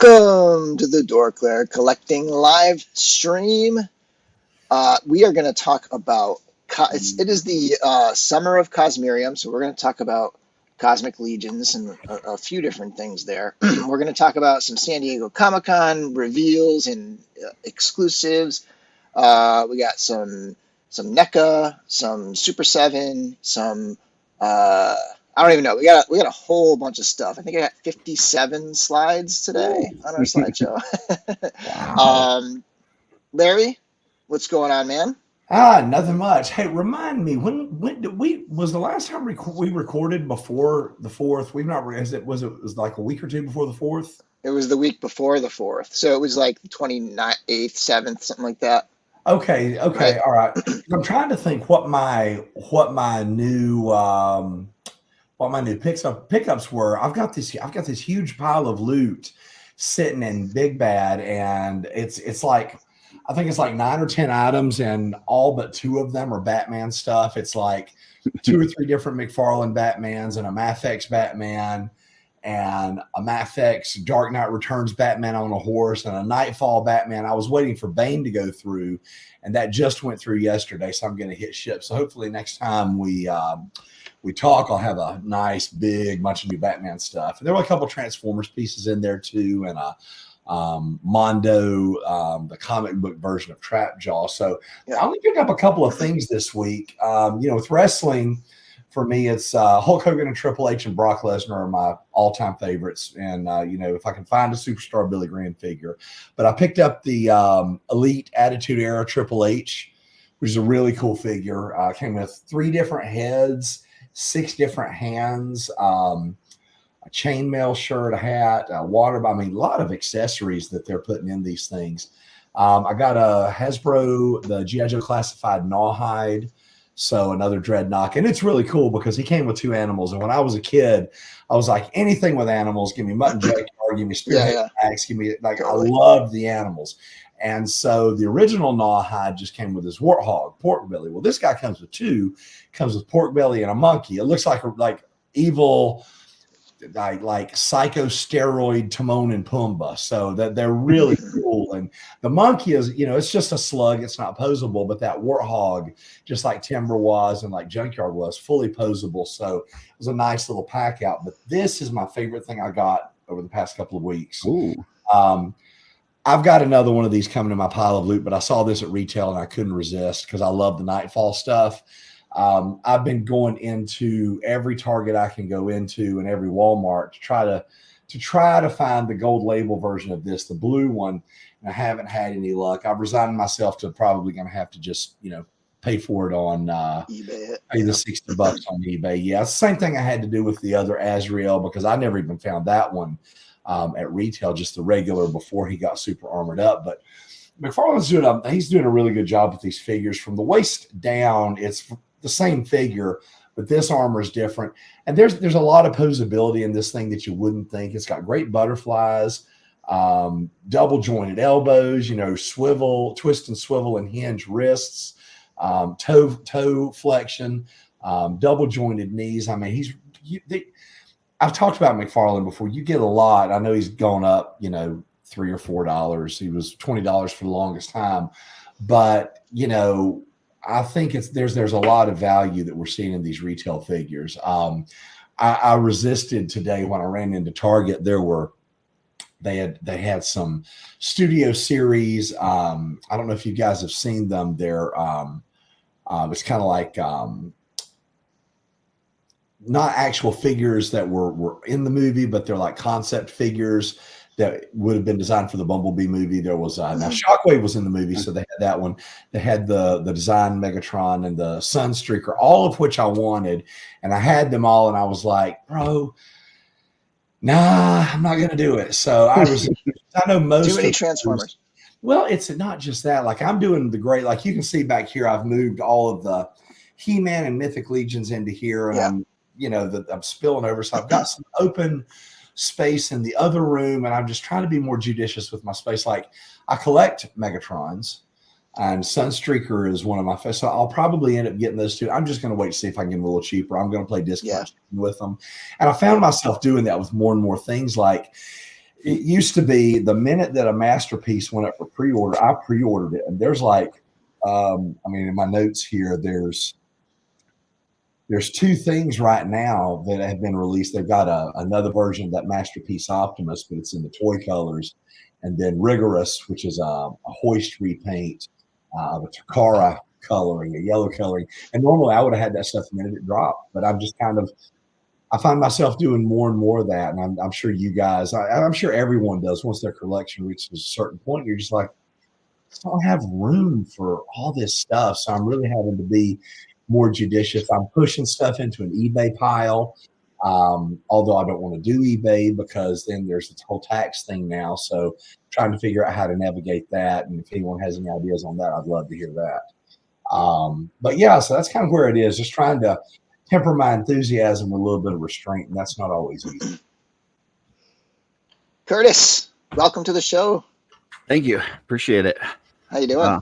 Welcome to the DorkLair Collecting live stream. We are going to talk about, it is the summer of Cosmerium, so we're going to talk about Cosmic Legions and a few different things there. We're going to talk about some San Diego Comic-Con reveals and exclusives. We got some NECA, some Super7, some I don't even know. We got a whole bunch of stuff. I think I got 57 slides today on our slideshow. Wow. Larry, what's going on, man? Nothing much. Hey, remind me, when did was the last time we recorded before the 4th? We've not was it like a week or two before the 4th? It was the week before the 4th, so it was like the 29th, 8th, 7th, something like that. Okay, Right. all right. I'm trying to think what my new pickups were. I've got this huge pile of loot sitting in Big Bad, and it's like, I think it's like 9 or 10 items, and all but 2 of them are Batman stuff. It's like 2 or 3 different McFarlane Batmans and a Mafex Batman and a Mafex Dark Knight Returns Batman on a horse and a Nightfall Batman. I was waiting for Bane to go through, and that just went through yesterday, so I'm going to hit ship. So hopefully next time we talk, I'll have a nice big bunch of new Batman stuff. And there were a couple Transformers pieces in there too, and a Mondo, the comic book version of Trapjaw. So yeah, I only picked up a couple of things this week. With wrestling, for me, it's Hulk Hogan and Triple H and Brock Lesnar are my all-time favorites. And, if I can find a Superstar Billy Graham figure. But I picked up the Elite Attitude Era Triple H, which is a really cool figure. Came with 3 different heads, 6 different hands, a chainmail shirt, a hat, a water bottle. I mean, a lot of accessories that they're putting in these things. I got a Hasbro, the G.I. Joe Classified Gnawhide, so another Dreadnought. And it's really cool because he came with 2 animals. And when I was a kid, I was like, anything with animals, give me Mutton Junkyard, give me Spearhead Max, give me, like, I love the animals. And so the original Gnawhide just came with his Warthog, Pork Belly. Well, this guy comes with 2, comes with Pork Belly and a monkey. It looks like evil, like psycho steroid Timon and Pumbaa. So that they're really cool. And the monkey is, it's just a slug. It's not posable, but that Warthog, just like Timber was and like Junkyard was, fully posable. So it was a nice little pack out. But this is my favorite thing I got over the past couple of weeks. Ooh. I've got another one of these coming in my pile of loot, but I saw this at retail and I couldn't resist because I love the Nightfall stuff. I've been going into every Target I can go into and every Walmart to try to find the gold label version of this, the blue one. And I haven't had any luck. I've resigned myself to probably going to have to just, pay for it on eBay. Pay the $60 on eBay. Yeah, it's the same thing I had to do with the other Azrael because I never even found that one at retail, just the regular before he got super armored up. But McFarlane's doing a really good job with these figures. From the waist down, it's the same figure, but this armor is different. And there's a lot of posability in this thing that you wouldn't think. It's got great butterflies, double jointed elbows, twist and swivel and hinge wrists, toe flexion, double jointed knees. I mean, I've talked about McFarlane before. You get a lot. I know he's gone up, $3 or $4. He was $20 for the longest time, but I think there's a lot of value that we're seeing in these retail figures. I resisted today when I ran into Target. They had some Studio Series. I don't know if you guys have seen them. They're it's kind of like not actual figures that were in the movie, but they're like concept figures that would have been designed for the Bumblebee movie. There was now Shockwave was in the movie, so they had that one. They had the design Megatron and the Sunstreaker, all of which I wanted, and I had them all, and I was like, bro, nah, I'm not gonna do it. So I know most too many Transformers. Well, it's not just that. Like I'm doing the great, like you can see back here, I've moved all of the He-Man and Mythic Legions into here, and I'm spilling over. So I've got some open space in the other room, and I'm just trying to be more judicious with my space. Like I collect Megatrons, and Sunstreaker is one of my favorites. So I'll probably end up getting those 2. I'm just going to wait to see if I can get them a little cheaper. I'm going to play discount with them. And I found myself doing that with more and more things. Like it used to be the minute that a masterpiece went up for pre-order, I pre-ordered it. And there's like, I mean, in my notes here, there's two things right now that have been released. They've got another version of that Masterpiece Optimus, but it's in the toy colors. And then Rigorous, which is a hoist repaint of a Takara coloring, a yellow coloring. And normally I would have had that stuff the minute it dropped, but I'm just I find myself doing more and more of that. And I'm sure you guys, I'm sure everyone does once their collection reaches a certain point. You're just like, I don't have room for all this stuff. So I'm really having to be more judicious. I'm pushing stuff into an eBay pile. Although I don't want to do eBay because then there's this whole tax thing now. So trying to figure out how to navigate that. And if anyone has any ideas on that, I'd love to hear that. But yeah, so that's kind of where it is. Just trying to temper my enthusiasm with a little bit of restraint. And that's not always easy. Curtis, welcome to the show. Thank you. Appreciate it. How you doing?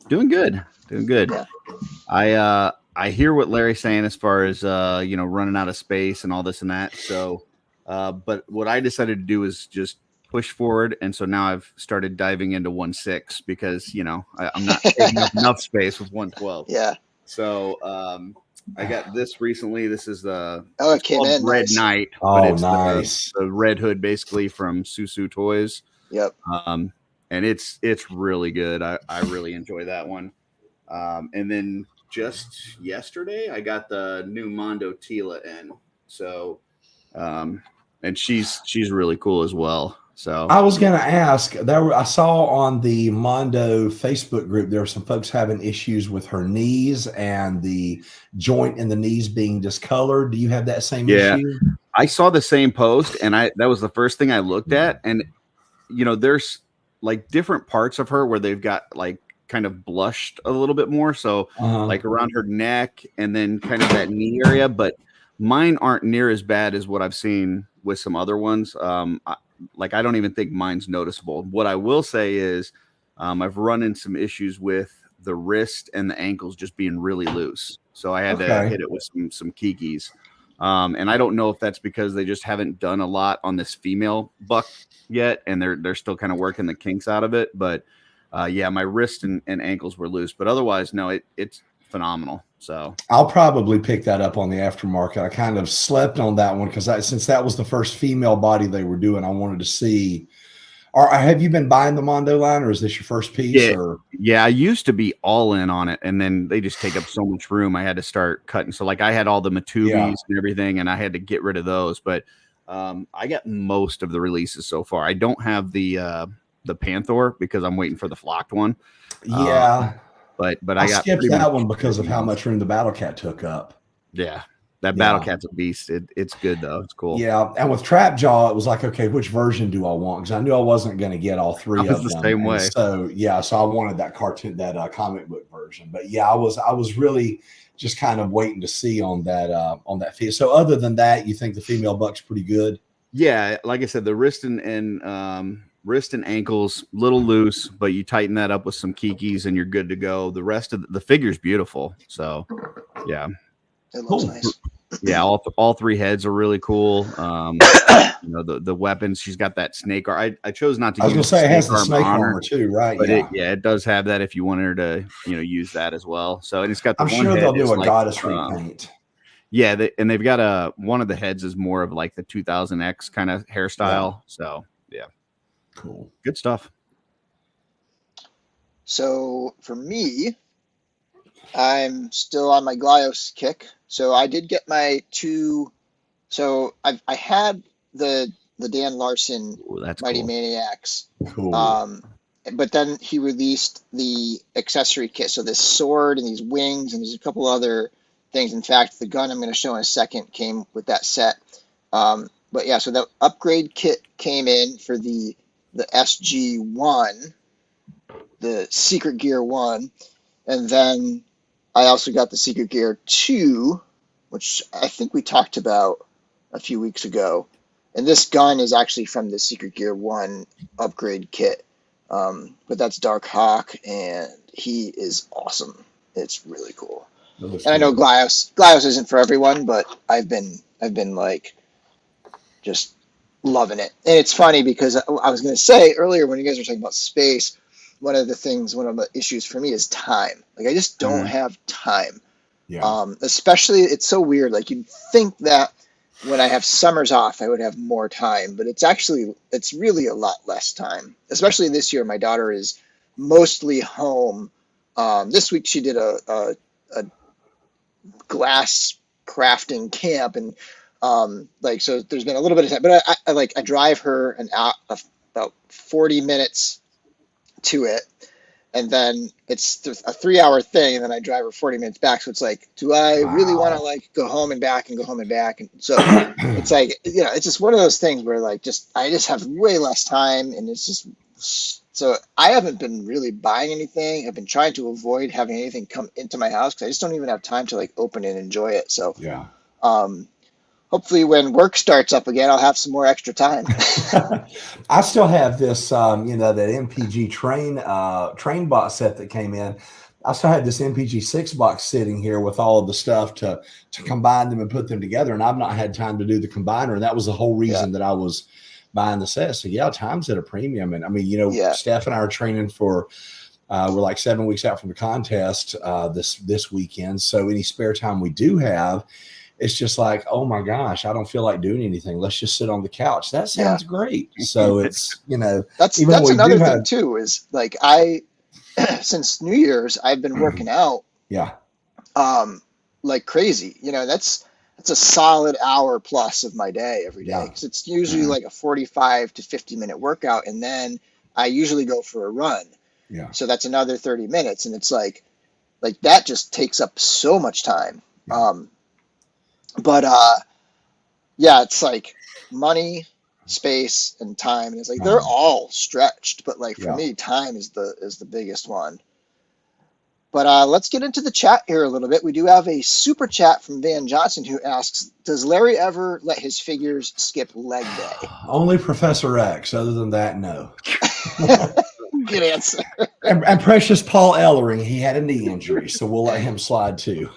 Doing good. Doing good. Yeah. I hear what Larry's saying as far as running out of space and all this and that. So, but what I decided to do is just push forward, and so now I've started diving into 1.6 because I'm not taking up enough space with 1.12. Yeah. So I got this recently. This is it came in Red nice. Knight. Oh, but it's nice. The Red Hood, basically from Susu Toys. Yep. And it's really good. I really enjoy that one. And then just yesterday, I got the new Mondo Tila in. So, and she's really cool as well. So I was going to ask, I saw on the Mondo Facebook group, there were some folks having issues with her knees and the joint in the knees being discolored. Do you have that same issue? I saw the same post, and that was the first thing I looked at. And, there's like different parts of her where they've got like kind of blushed a little bit more. So like around her neck and then kind of that knee area, but mine aren't near as bad as what I've seen with some other ones. I don't even think mine's noticeable. What I will say is I've run into some issues with the wrist and the ankles just being really loose. So I had to hit it with some kikis. And I don't know if that's because they just haven't done a lot on this female buck yet, and they're still kind of working the kinks out of it. But my wrist and ankles were loose, but otherwise, no, it's phenomenal. So I'll probably pick that up on the aftermarket. I kind of slept on that one because since that was the first female body they were doing, I wanted to see. Or have you been buying the Mondo line, or is this your first piece? Yeah, I used to be all in on it, and then they just take up so much room. I had to start cutting. So like I had all the Matubis and everything, and I had to get rid of those. But I got most of the releases so far. I don't have the Panther because I'm waiting for the flocked one. But I got skipped that one because of how much room the Battle Cat took up. Yeah. That Battle Cat's a beast. It's good though. It's cool. Yeah, and with Trap Jaw, it was like, okay, which version do I want? Because I knew I wasn't going to get all three of them. The same way. So I wanted that cartoon, that comic book version. But yeah, I was really just kind of waiting to see on that feed. So other than that, you think the female buck's pretty good? Yeah, like I said, the wrist and ankles little loose, but you tighten that up with some kikis and you're good to go. The rest of the figure's beautiful. So yeah. It looks nice. Yeah, all three heads are really cool. The weapons. She's got that snake arm. I chose not to. I was going to say it has the snake armor too, right? But it does have that if you want her to use that as well. So and it's got. I'm sure they'll do a goddess repaint. Yeah, they've got one of the heads is more of like the 2000X kind of hairstyle. Yeah. So yeah, cool, good stuff. So for me, I'm still on my Glyos kick. So I did get my two. So I had the Dan Larson Mighty cool. Maniacs. Cool. But then he released the accessory kit. So this sword and these wings and there's a couple other things. In fact, the gun I'm going to show in a second came with that set. But yeah, so the upgrade kit came in for the SG1, the Secret Gear 1, and then I also got the Secret Gear 2, which I think we talked about a few weeks ago. And this gun is actually from the Secret Gear 1 upgrade kit. But that's Dark Hawk, and he is awesome. It's really cool. And I know Glyos isn't for everyone, but I've been like just loving it. And it's funny because I was going to say earlier when you guys were talking about space, one of the issues for me is time. Like I just don't have time. Yeah. Especially it's so weird. Like you'd think that when I have summers off, I would have more time, but it's really a lot less time. Especially this year, my daughter is mostly home. This week she did a glass crafting camp, and so there's been a little bit of time. But I drive her about 40 minutes to it, and then it's a 3-hour thing, and then I drive her 40 minutes back. So it's like, do I really want to like go home and back and go home and back? And so it's like, it's just one of those things where like I just have way less time, and it's just so I haven't been really buying anything. I've been trying to avoid having anything come into my house because I just don't even have time to like open and enjoy it. So yeah. Hopefully when work starts up again, I'll have some more extra time. I still have this, that MPG train box set that came in. I still have this MPG 6 box sitting here with all of the stuff to combine them and put them together. And I've not had time to do the combiner. And that was the whole reason that I was buying the set. So yeah, time's at a premium. And I mean, Steph and I are training for, we're like 7 weeks out from the contest this weekend. So any spare time we do have, it's just like, oh my gosh, I don't feel like doing anything. Let's just sit on the couch. That sounds great. So it's, that's another thing too, is like since New Year's, I've been working out. Yeah. Like crazy, that's a solid hour plus of my day every day. Cause it's usually like a 45 to 50 minute workout. And then I usually go for a run. Yeah. So that's another 30 minutes. And it's like that just takes up so much time. Yeah. But it's like money, space, and time, and it's like they're all stretched. But like for me, time is the biggest one. But let's get into the chat here a little bit. We do have a super chat from Van Johnson who asks, "Does Larry ever let his figures skip leg day?" Only Professor X. Other than that, no. Good answer. And precious Paul Ellering, he had a knee injury, so we'll let him slide too.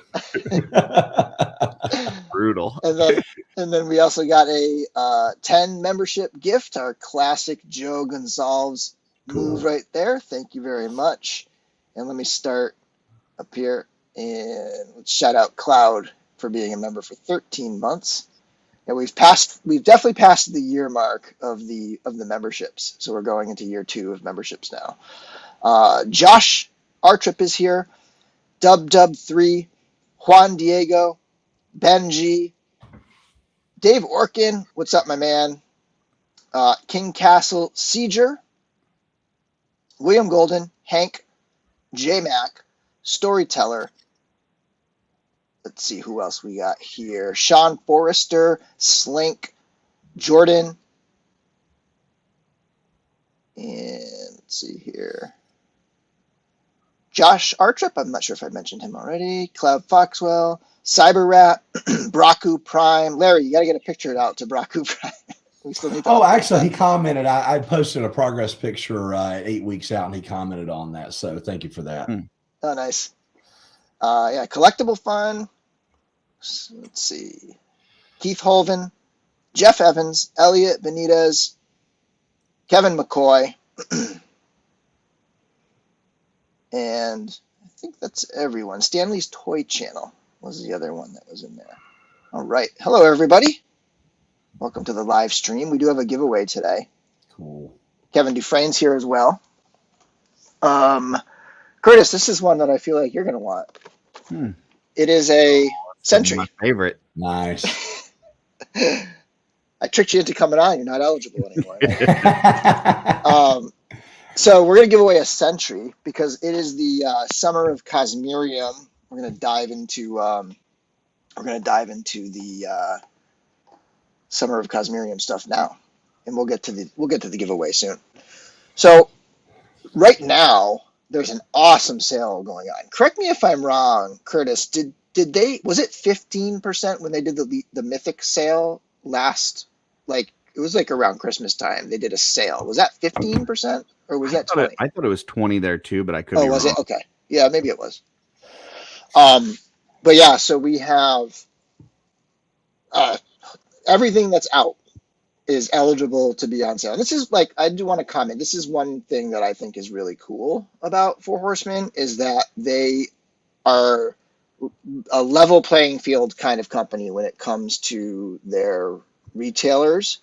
Brutal. And then we also got a 10 membership gift, our classic Joe Gonzalez move right there. Thank you very much. And let me start up here and let's shout out Cloud for being a member for 13 months. And we've definitely passed the year mark of the memberships. So we're going into year 2 of memberships now. Josh Artrip is here. Dub3, Juan Diego, Benji, Dave Orkin, what's up, my man? King Castle Sieger, William Golden, Hank, J-Mac, Storyteller. Let's see who else we got here. Sean Forrester, Slink, Jordan, and let's see here. Josh Artrip, I'm not sure if I mentioned him already. Cloud Foxwell, Cyber Rat, Braku Prime. Larry, you got to get a picture out to Braku Prime. We still need to actually, he commented. I posted a progress picture 8 weeks out, and he commented on that. So thank you for that. Oh, nice. Collectible Fun. Let's see. Keith Holven, Jeff Evans, Elliot Benitez, Kevin McCoy. And I think that's everyone. Stanley's Toy Channel was the other one that was in there. All right. Hello, everybody. Welcome to the live stream. We do have a giveaway today. Cool. Kevin Dufresne's here as well. Curtis, this is one that I feel like you're going to want. It is a Sentry. My favorite. Nice. I tricked you into coming on. You're not eligible anymore. So we're going to give away a Sentry because it is the Summer of Cosmerium. We're going to dive into the Summer of Cosmerium stuff now, and we'll get to the giveaway soon. So right now there's an awesome sale going on. Correct me if I'm wrong, Curtis. Was it 15% when they did the Mythic sale last? Like it was like around Christmas time. They did a sale. Was that 15% or was that 20? I thought it was 20 there too, but I could be wrong. Was it? Okay. Yeah, maybe it was. But yeah, so we have everything that's out is eligible to be on sale. And this is like, I do want to comment, this is one thing that I think is really cool about Four Horsemen, is that they are a level playing field kind of company when it comes to their retailers.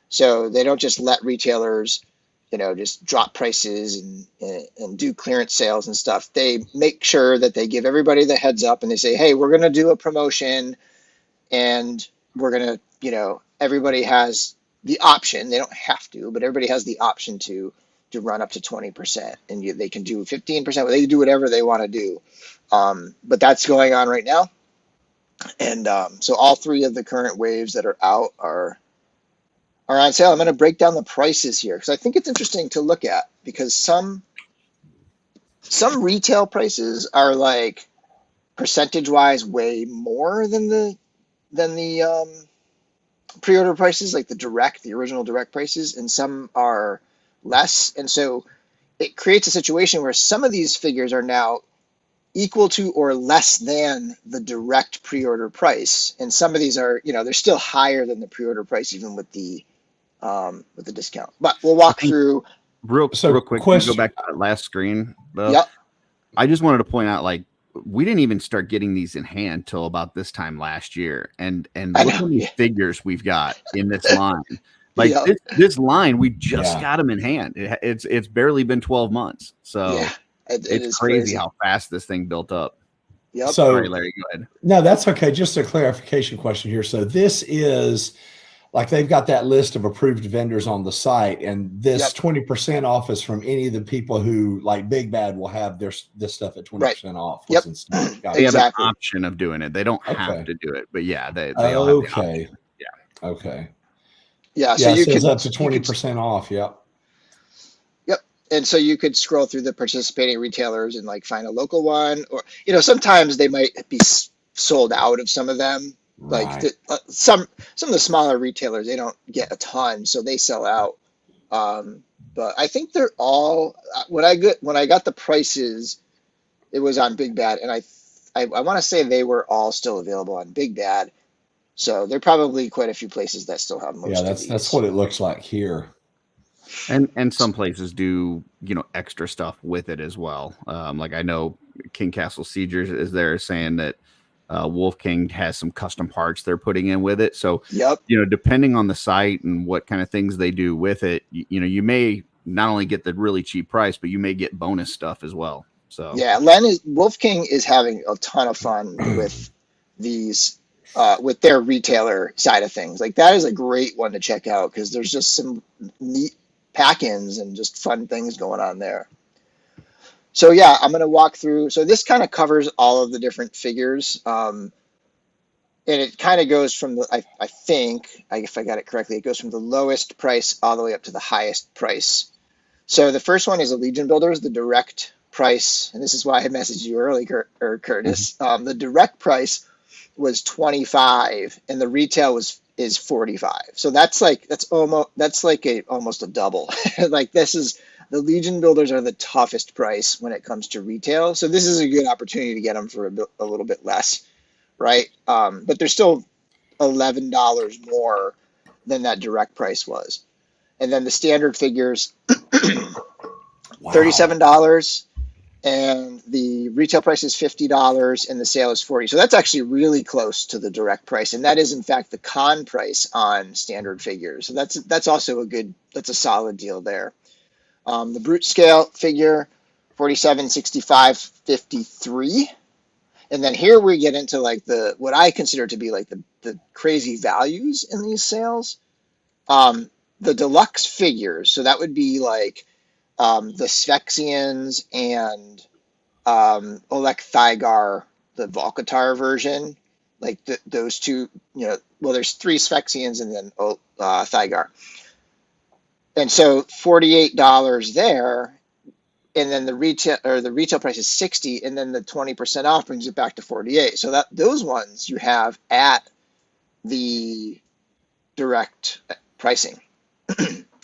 So they don't just let retailers, just drop prices and do clearance sales and stuff. They make sure that they give everybody the heads up and they say, hey, we're going to do a promotion, and we're going to, everybody has the option. They don't have to, but everybody has the option to run up to 20%, and they can do 15%. They can do whatever they want to do. But that's going on right now. And so all three of the current waves that are out are on sale. I'm going to break down the prices here because I think it's interesting to look at, because some retail prices are like percentage wise way more than the pre-order prices, like the original direct prices, and some are less. And so it creates a situation where some of these figures are now equal to or less than the direct pre-order price, and some of these are, they're still higher than the pre-order price even with the discount. But we'll walk through real quick. Go back to that last screen though. Yep. I just wanted to point out, like, we didn't even start getting these in hand till about this time last year, and look how many figures we've got in this line. Like, yep. this line, we just got them in hand. It's barely been 12 months, so it's crazy how fast this thing built up. Yep. So, sorry, Larry, go ahead. No, that's okay. Just a clarification question here. So this is like, they've got that list of approved vendors on the site, and this 20% off is from any of the people who, like Big Bad, will have this stuff at 20% off. Yep. They have an option of doing it. They don't have to do it, but they all have the option. Yeah. Okay. Yeah. So you can up to 20% off. Yep. Yep. And so you could scroll through the participating retailers and like find a local one, or, sometimes they might be sold out of some of them. Like some of the smaller retailers, they don't get a ton, so they sell out. But I think they're all, when I got the prices, it was on Big Bad, and I want to say they were all still available on Big Bad. So there are probably quite a few places that still have most. Yeah, that's what it looks like here. And some places do, extra stuff with it as well. Like I know King Castle Siegers is there saying that Wolf King has some custom parts they're putting in with it. So, depending on the site and what kind of things they do with it, you may not only get the really cheap price, but you may get bonus stuff as well. So yeah, Wolf King is having a ton of fun with these, with their retailer side of things. Like, that is a great one to check out because there's just some neat pack-ins and just fun things going on there. So yeah, I'm going to walk through. So this kind of covers all of the different figures. And it kind of goes from I think, if I got it correctly, it goes from the lowest price all the way up to the highest price. So the first one is a Legion Builders, the direct price. And this is why I messaged you early, Curtis. The direct price was 25 and the retail is 45. So that's almost a double. Like, the Legion Builders are the toughest price when it comes to retail. So this is a good opportunity to get them for a little bit less, right? But they're still $11 more than that direct price was. And then the standard figures, $37, and the retail price is $50, and the sale is $40. So that's actually really close to the direct price, and that is in fact the con price on standard figures. So that's also that's a solid deal there. The brute scale figure, 47, 65, 53. And then here we get into like what I consider to be like the crazy values in these sales. The deluxe figures, so that would be like the Sphexians and Olek Thygar, the Volcatar version, like those two, there's 3 Sphexians and then Thygar. And so $48 there, and then the retail price is $60, and then the 20% off brings it back to $48. So those ones you have at the direct pricing.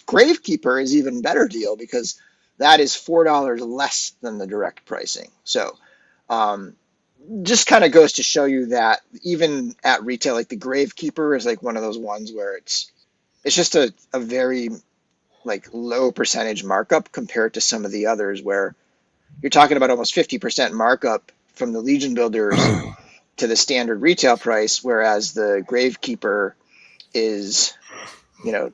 Gravekeeper is even better deal because that is $4 less than the direct pricing. So just kind of goes to show you that even at retail, like the Gravekeeper is like one of those ones where it's it's just a very like low percentage markup compared to some of the others where you're talking about almost 50% markup from the Legion builders to the standard retail price, whereas the Gravekeeper is, you know,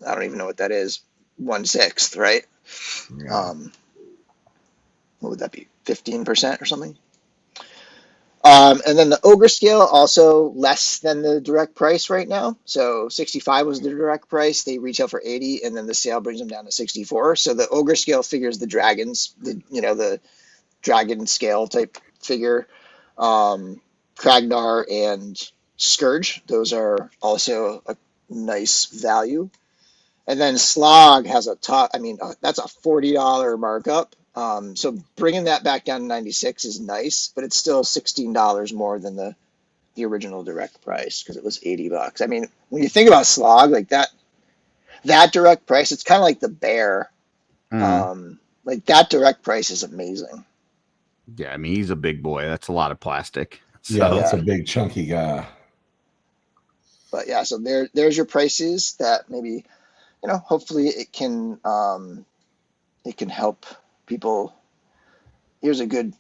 I don't even know what that is, 1/6, right? Yeah. What would that be, 15% or something? And then the Ogre scale also less than the direct price right now. So 65 was the direct price. They retail for 80, and then the sale brings them down to 64. So the Ogre scale figures the dragons, the dragon scale type figure, Kragnar and Scourge. Those are also a nice value. And then Slog has that's a $40 markup. So bringing that back down to 96 is nice, but it's still $16 more than the original direct price because it was $80. I mean, when you think about Slog, like that direct price, it's kind of like the bear. Like that direct price is amazing. Yeah, I mean, he's a big boy. That's a lot of plastic. So. Yeah, that's a big chunky guy. But yeah, so there's your prices that maybe, hopefully it can help people. Here's a good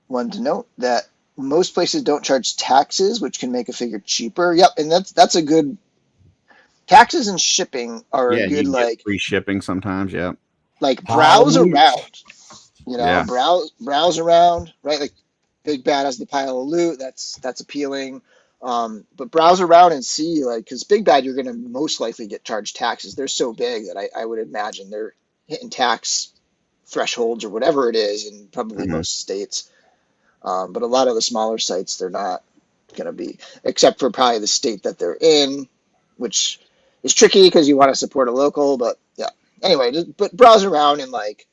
one to note that most places don't charge taxes, which can make a figure cheaper. Yep, and that's a good. Taxes and shipping are a good, like free shipping sometimes. Yeah, like browse around. Yeah. browse around, right? Like Big Bad has the pile of loot. That's appealing. But browse around and see, like, because Big Bad, you're going to most likely get charged taxes. They're so big that I would imagine they're hitting tax thresholds or whatever it is in probably most states. But a lot of the smaller sites, they're not going to be, except for probably the state that they're in, which is tricky because you want to support a local. But yeah, anyway, but browse around and like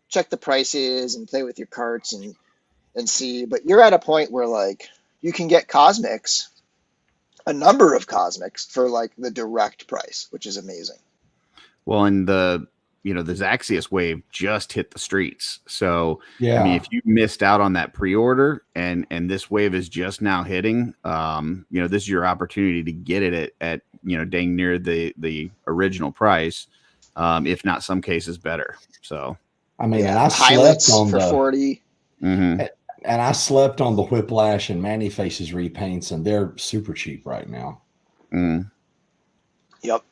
check the prices and play with your carts and see. But you're at a point where like you can get cosmics, a number of cosmics for like the direct price, which is amazing. Well, and the Zaxius wave just hit the streets. So yeah, I mean, if you missed out on that pre-order and this wave is just now hitting, this is your opportunity to get it at dang near the original price, if not some cases better. So I mean, and I slept on for 40. And I slept on the Whiplash and Manny Faces repaints, and they're super cheap right now. Yep.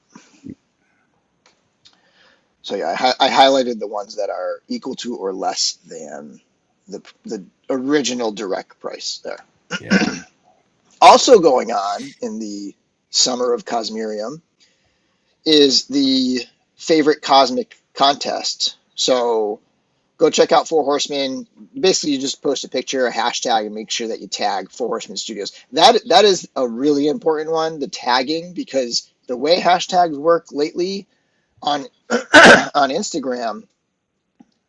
So yeah, I highlighted the ones that are equal to or less than the original direct price there. Yeah. Also going on in the summer of Cosmerium is the favorite cosmic contest. So go check out Four Horsemen. Basically, you just post a picture, a hashtag, and make sure that you tag Four Horsemen Studios. That is a really important one, the tagging, because the way hashtags work lately on on Instagram,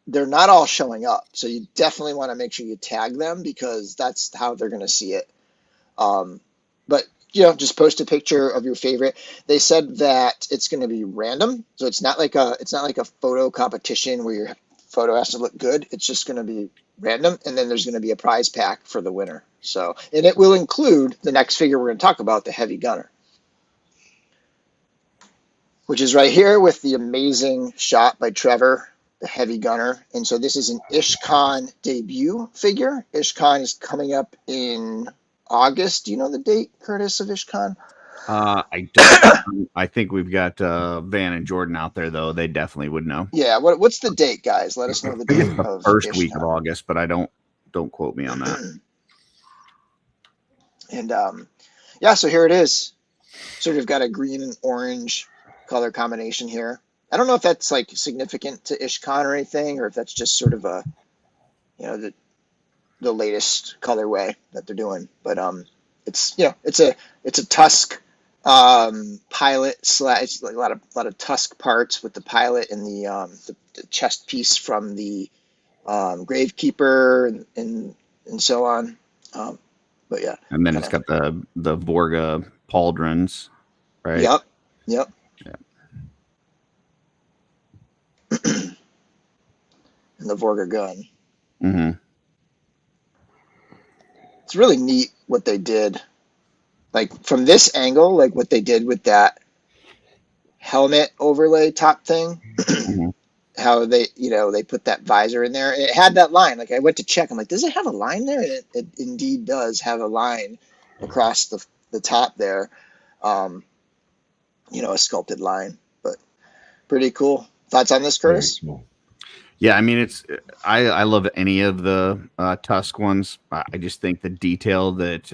they're not all showing up. So you definitely want to make sure you tag them because that's how they're going to see it. But just post a picture of your favorite. They said that it's going to be random, so it's not like a photo competition where your photo has to look good. It's just going to be random, and then there's going to be a prize pack for the winner. So, and it will include the next figure we're going to talk about, the Heavy Gunner, which is right here with the amazing shot by Trevor, the Heavy Gunner. And so this is an IshCon debut figure. IshCon is coming up in August. Do you know the date, Curtis, of IshCon? I don't. I think we've got Van and Jordan out there, though. They definitely would know. Yeah. What's the date, guys? Let us know the date of first IshCon. Week of August, but I don't quote me on that. And yeah, so here it is. Sort of got a green and orange color combination here. I don't know if that's like significant to IshCon or anything, or if that's just sort of a, the latest colorway that they're doing. But it's it's a Tusk pilot slash. It's like a lot of Tusk parts with the pilot and the chest piece from the Gravekeeper and so on. But yeah, and then it's got the Vorga pauldrons, right? Yep. Yeah. And the Vorga gun. Mm-hmm. It's really neat what they did like from this angle, like what they did with that helmet overlay top thing, how they, they put that visor in there. It had that line. Like I went to check. I'm like, does it have a line there? And it indeed does have a line across the top there. A sculpted line, but pretty cool. Thoughts on this, Curtis? Cool. Yeah, I mean, I love any of the Tusk ones. I just think the detail that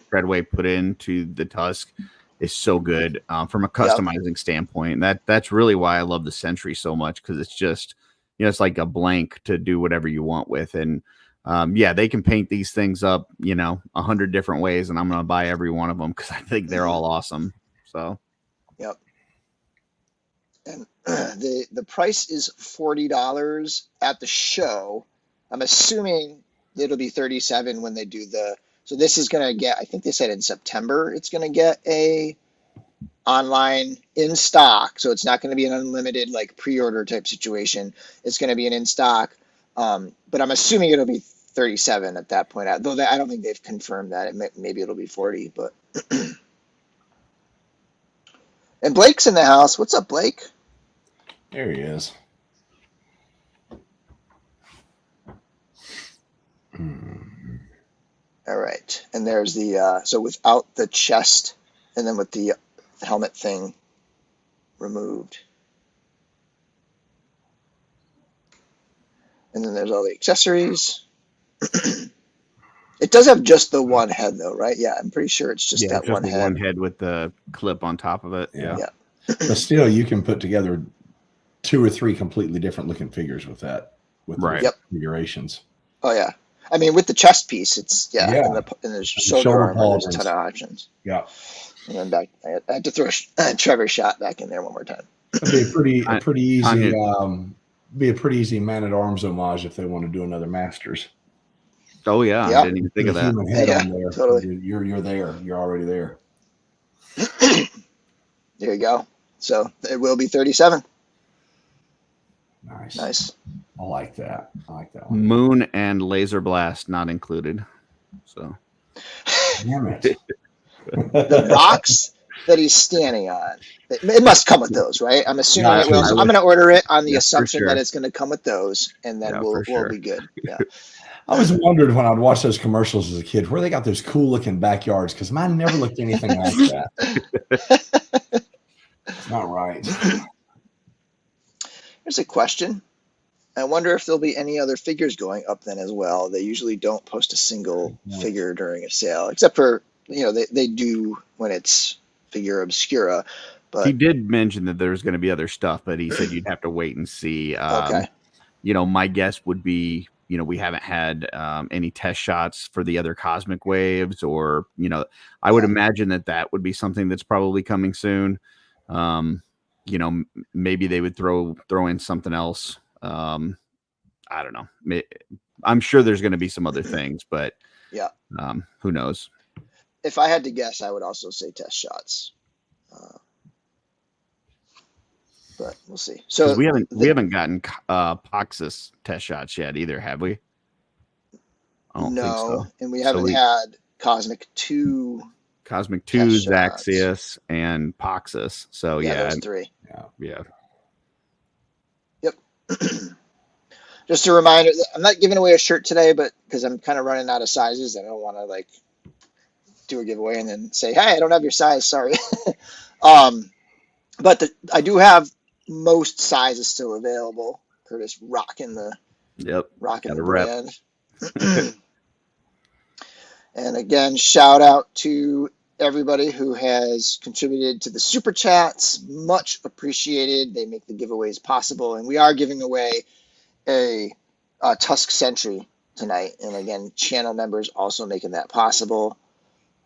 Treadway put into the Tusk is so good from a customizing standpoint. That's really why I love the Sentry so much, because it's just, it's like a blank to do whatever you want with. And they can paint these things up, 100 different ways, and I'm going to buy every one of them because I think they're all awesome. So. Yep. And the price is $40 at the show. I'm assuming it'll be $37 when they do so this is going to get, I think they said in September, it's going to get a online in stock. So it's not going to be an unlimited like pre-order type situation. It's going to be an in stock. But I'm assuming it'll be $37 at that point. Though I don't think they've confirmed that. Maybe it'll be $40, but and Blake's in the house. What's up, Blake? There he is. All right. And there's the, so without the chest and then with the helmet thing removed. And then there's all the accessories. It does have just the one head though, right? Yeah, I'm pretty sure it's just that one head. One head with the clip on top of it. Yeah. But still, you can put together 2 or 3 completely different looking figures with that. With the configurations. Oh yeah. I mean, with the chest piece, it's and the shoulder armor, there's a ton of options. Yeah. And then back, I had to throw Trevor's shot back in there one more time. It'd be a pretty easy Man at Arms homage if they want to do another Masters. Oh yeah, I didn't even think of that. Human head on there. Totally. You're there. You're already there. There you go. So it will be 37. Nice. I like that. One. Moon and Laser Blast not included. So. Damn it. The rocks that he's standing on, it must come with those, right? I'm assuming it will. So I'm going to order it on the assumption that it's going to come with those, and then we'll be good. Yeah. I always wondered when I'd watch those commercials as a kid where they got those cool looking backyards, because mine never looked anything like that. It's not right. Here's a question. I wonder if there'll be any other figures going up then as well. They usually don't post a single figure during a sale, except for, they do when it's figure obscura. But he did mention that there's going to be other stuff, but he said you'd have to wait and see. Okay. My guess would be, we haven't had any test shots for the other cosmic waves, or, I would imagine that would be something that's probably coming soon. Maybe they would throw in something else. I don't know. I'm sure there's going to be some other things, but who knows? If I had to guess, I would also say test shots. But we'll see. So we haven't gotten Poxus test shots yet either, have we? I don't think so. And we haven't had Cosmic 2, Zaxius, and Poxus. So those 3. Yeah. Yep. Just a reminder, I'm not giving away a shirt today, but because I'm kind of running out of sizes, I don't want to do a giveaway and then say, "Hey, I don't have your size, sorry." But I do have most sizes still available. Curtis rocking the brand. And again, shout out to everybody who has contributed to the super chats. Much appreciated. They make the giveaways possible, and we are giving away a Tusk Sentry tonight. And again, channel members also making that possible.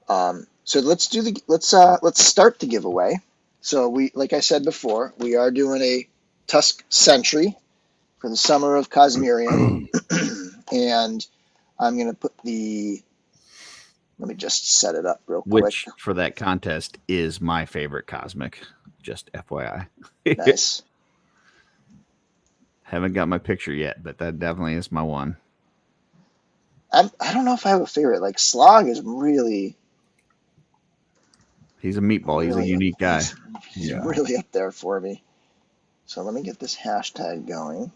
So let's start the giveaway. So like I said before, we are doing a Tusk Sentry for the Summer of Cosmerium. And I'm going to put let me just set it up real quick. Which for that contest is my favorite cosmic, just FYI. Nice. Haven't got my picture yet, but that definitely is my one. I don't know if I have a favorite. Slog is really He's a meatball. He's a unique guy. He's really up there for me. So let me get this hashtag going.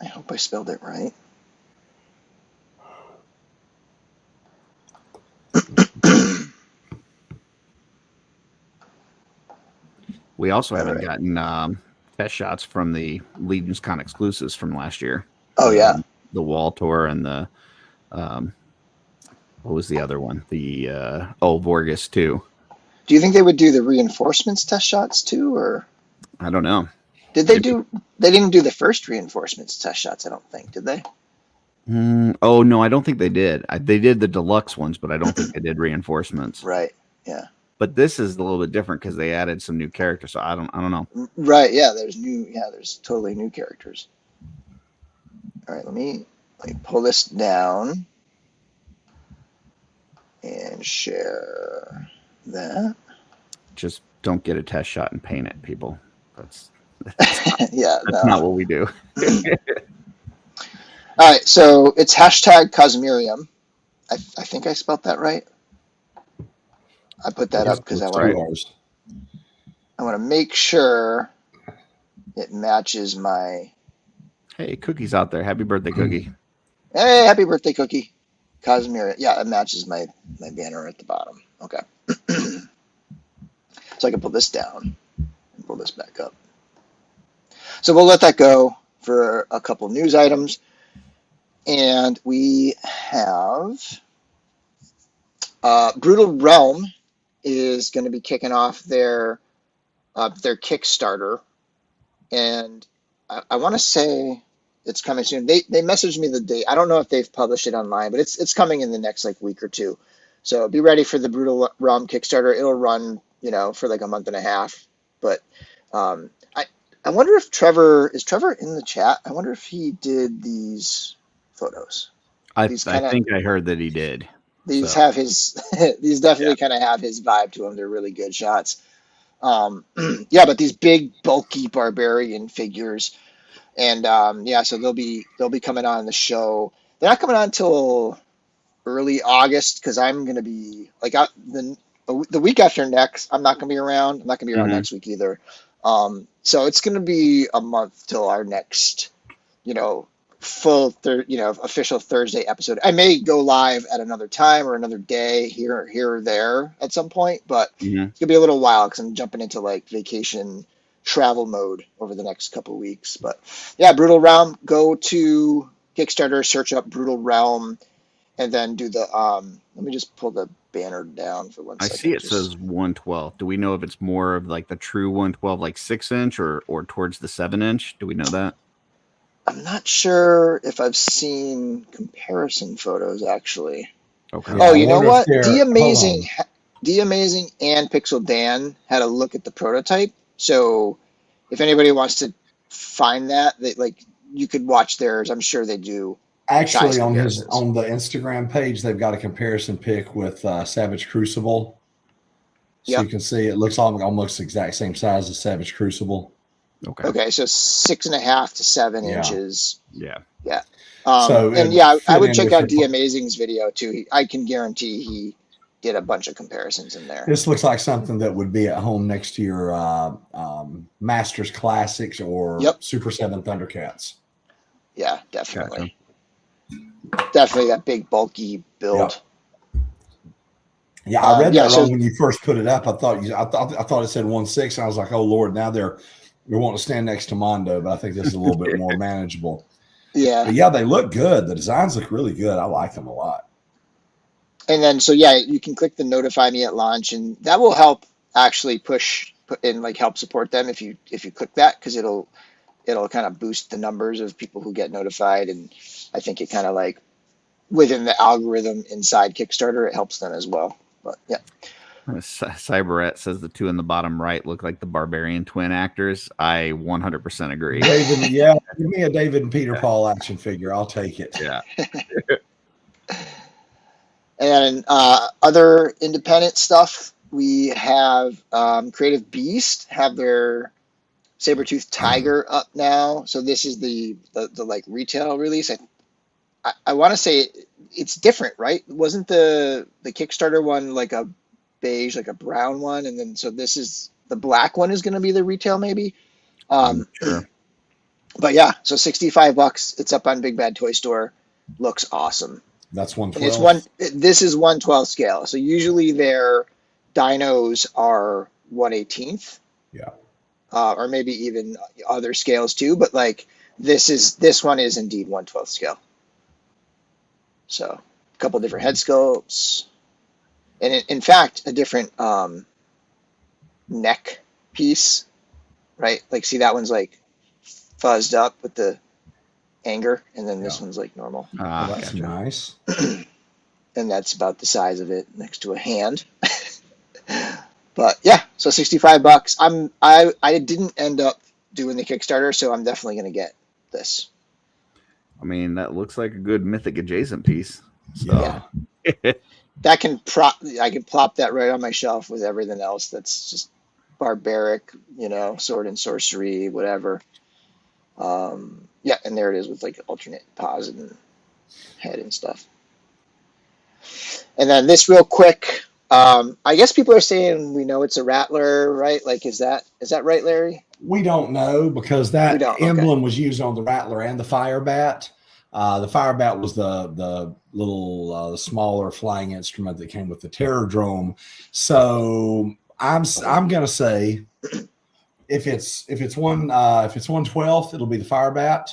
I hope I spelled it right. We also haven't gotten test shots from the Legion's Con exclusives from last year. Oh, yeah. The Wall Tour and the, what was the other one? The, Vorgus too. Do you think they would do the reinforcements test shots too, or? I don't know. Did they do, they didn't do the first reinforcements test shots, I don't think, did they? Oh, no, I don't think they did. They did the deluxe ones, but I don't think they did reinforcements. Right, yeah. But this is a little bit different because they added some new characters, so I don't know. Right, yeah, there's totally new characters. All right, let me pull this down and share that. Just don't get a test shot and paint it, people. That's not what we do. All right, so it's hashtag Cosmerium. I think I spelled that right. I put that up because I want to make sure it matches my. Hey, Cookie's out there. Happy birthday, Cookie. Hey, happy birthday, Cookie. Cosmerium. Yeah, it matches my banner at the bottom. Okay. So I can pull this down and pull this back up. So we'll let that go for a couple news items. And we have Brutal Realm is going to be kicking off their Kickstarter, and I want to say it's coming soon. They messaged me the date. I don't know if they've published it online, but it's coming in the next week or two. So be ready for the Brutal Realm Kickstarter. It'll run for a month and a half. But I wonder if Trevor is in the chat. I wonder if he did these photos. I think I heard that he did. These have his. These definitely kind of have his vibe to them. They're really good shots. But these big, bulky barbarian figures, and so they'll be coming on the show. They're not coming on until early August because I'm going to be the week after next. I'm not going to be around. I'm not going to be around next week either. So it's going to be a month till our next, full official Thursday episode. I may go live at another time or another day here or there at some point, but it's gonna be a little while because I'm jumping into vacation travel mode over the next couple of weeks. But yeah, Brutal Realm, go to Kickstarter, search up Brutal Realm, and then do the let me just pull the banner down for 1 second. I see it says 112. Do we know if it's more of the true 112 6-inch or towards the 7-inch? Do we know that? I'm not sure if I've seen comparison photos actually. Okay. Oh, you know what? D Amazing and Pixel Dan had a look at the prototype. So if anybody wants to find that, you could watch theirs. I'm sure they do. Actually, on the Instagram page, they've got a comparison pic with Savage Crucible. So you can see it looks almost exact same size as Savage Crucible. Okay, so 6.5 to 7 inches. Yeah. I would check out D Amazing's video too. I can guarantee he did a bunch of comparisons in there. This looks like something that would be at home next to your Masters Classics or Super 7 Thundercats. Yeah, definitely. Definitely that big bulky build. Yeah, I read that wrong when you first put it up. I thought it said 1.6, and I was like, oh Lord, now we want to stand next to Mondo, but I think this is a little bit more manageable. Yeah. But yeah, they look good. The designs look really good. I like them a lot. And then, you can click the notify me at launch, and that will help actually put in help support them if you click that, because it'll kind of boost the numbers of people who get notified. And I think it kind of within the algorithm inside Kickstarter, it helps them as well. But yeah. Cyberette says the two in the bottom right look like the Barbarian twin actors. I 100% agree. David, give me a David and Peter Paul action figure. I'll take it. Yeah. And other independent stuff, we have Creative Beast have their Sabertooth Tiger up now. So this is the retail release. I want to say it's different, right? Wasn't the Kickstarter one a beige, like a brown one, and then so this is the black one is going to be the retail maybe. Sure. But yeah, so $65. It's up on Big Bad Toy Store. Looks awesome. That's And 112. this is 1/12 scale. So usually their dinos are 1/18th. Yeah. Or maybe even other scales too, but like this one is indeed 1/12 scale. So a couple different head sculpts, and in fact a different neck piece, right? Like see that one's like fuzzed up with the anger, and then this one's like normal. Well, that's nice. And that's about the size of it next to a hand. But yeah, so $65. I didn't end up doing the Kickstarter, so I'm definitely gonna get this. I mean, that looks like a good mythic adjacent piece. So. Yeah. I can plop that right on my shelf with everything else that's just barbaric, sword and sorcery, whatever. Yeah, and there it is with like alternate paws and head and stuff. And then this real quick, I guess people are saying we know it's a Rattler, right? Like, is that right, Larry? We don't know because that emblem was used on the Rattler and the Firebat. The Firebat was the little smaller flying instrument that came with the Terror Drome. So I'm gonna say if it's 1/12, it'll be the Firebat.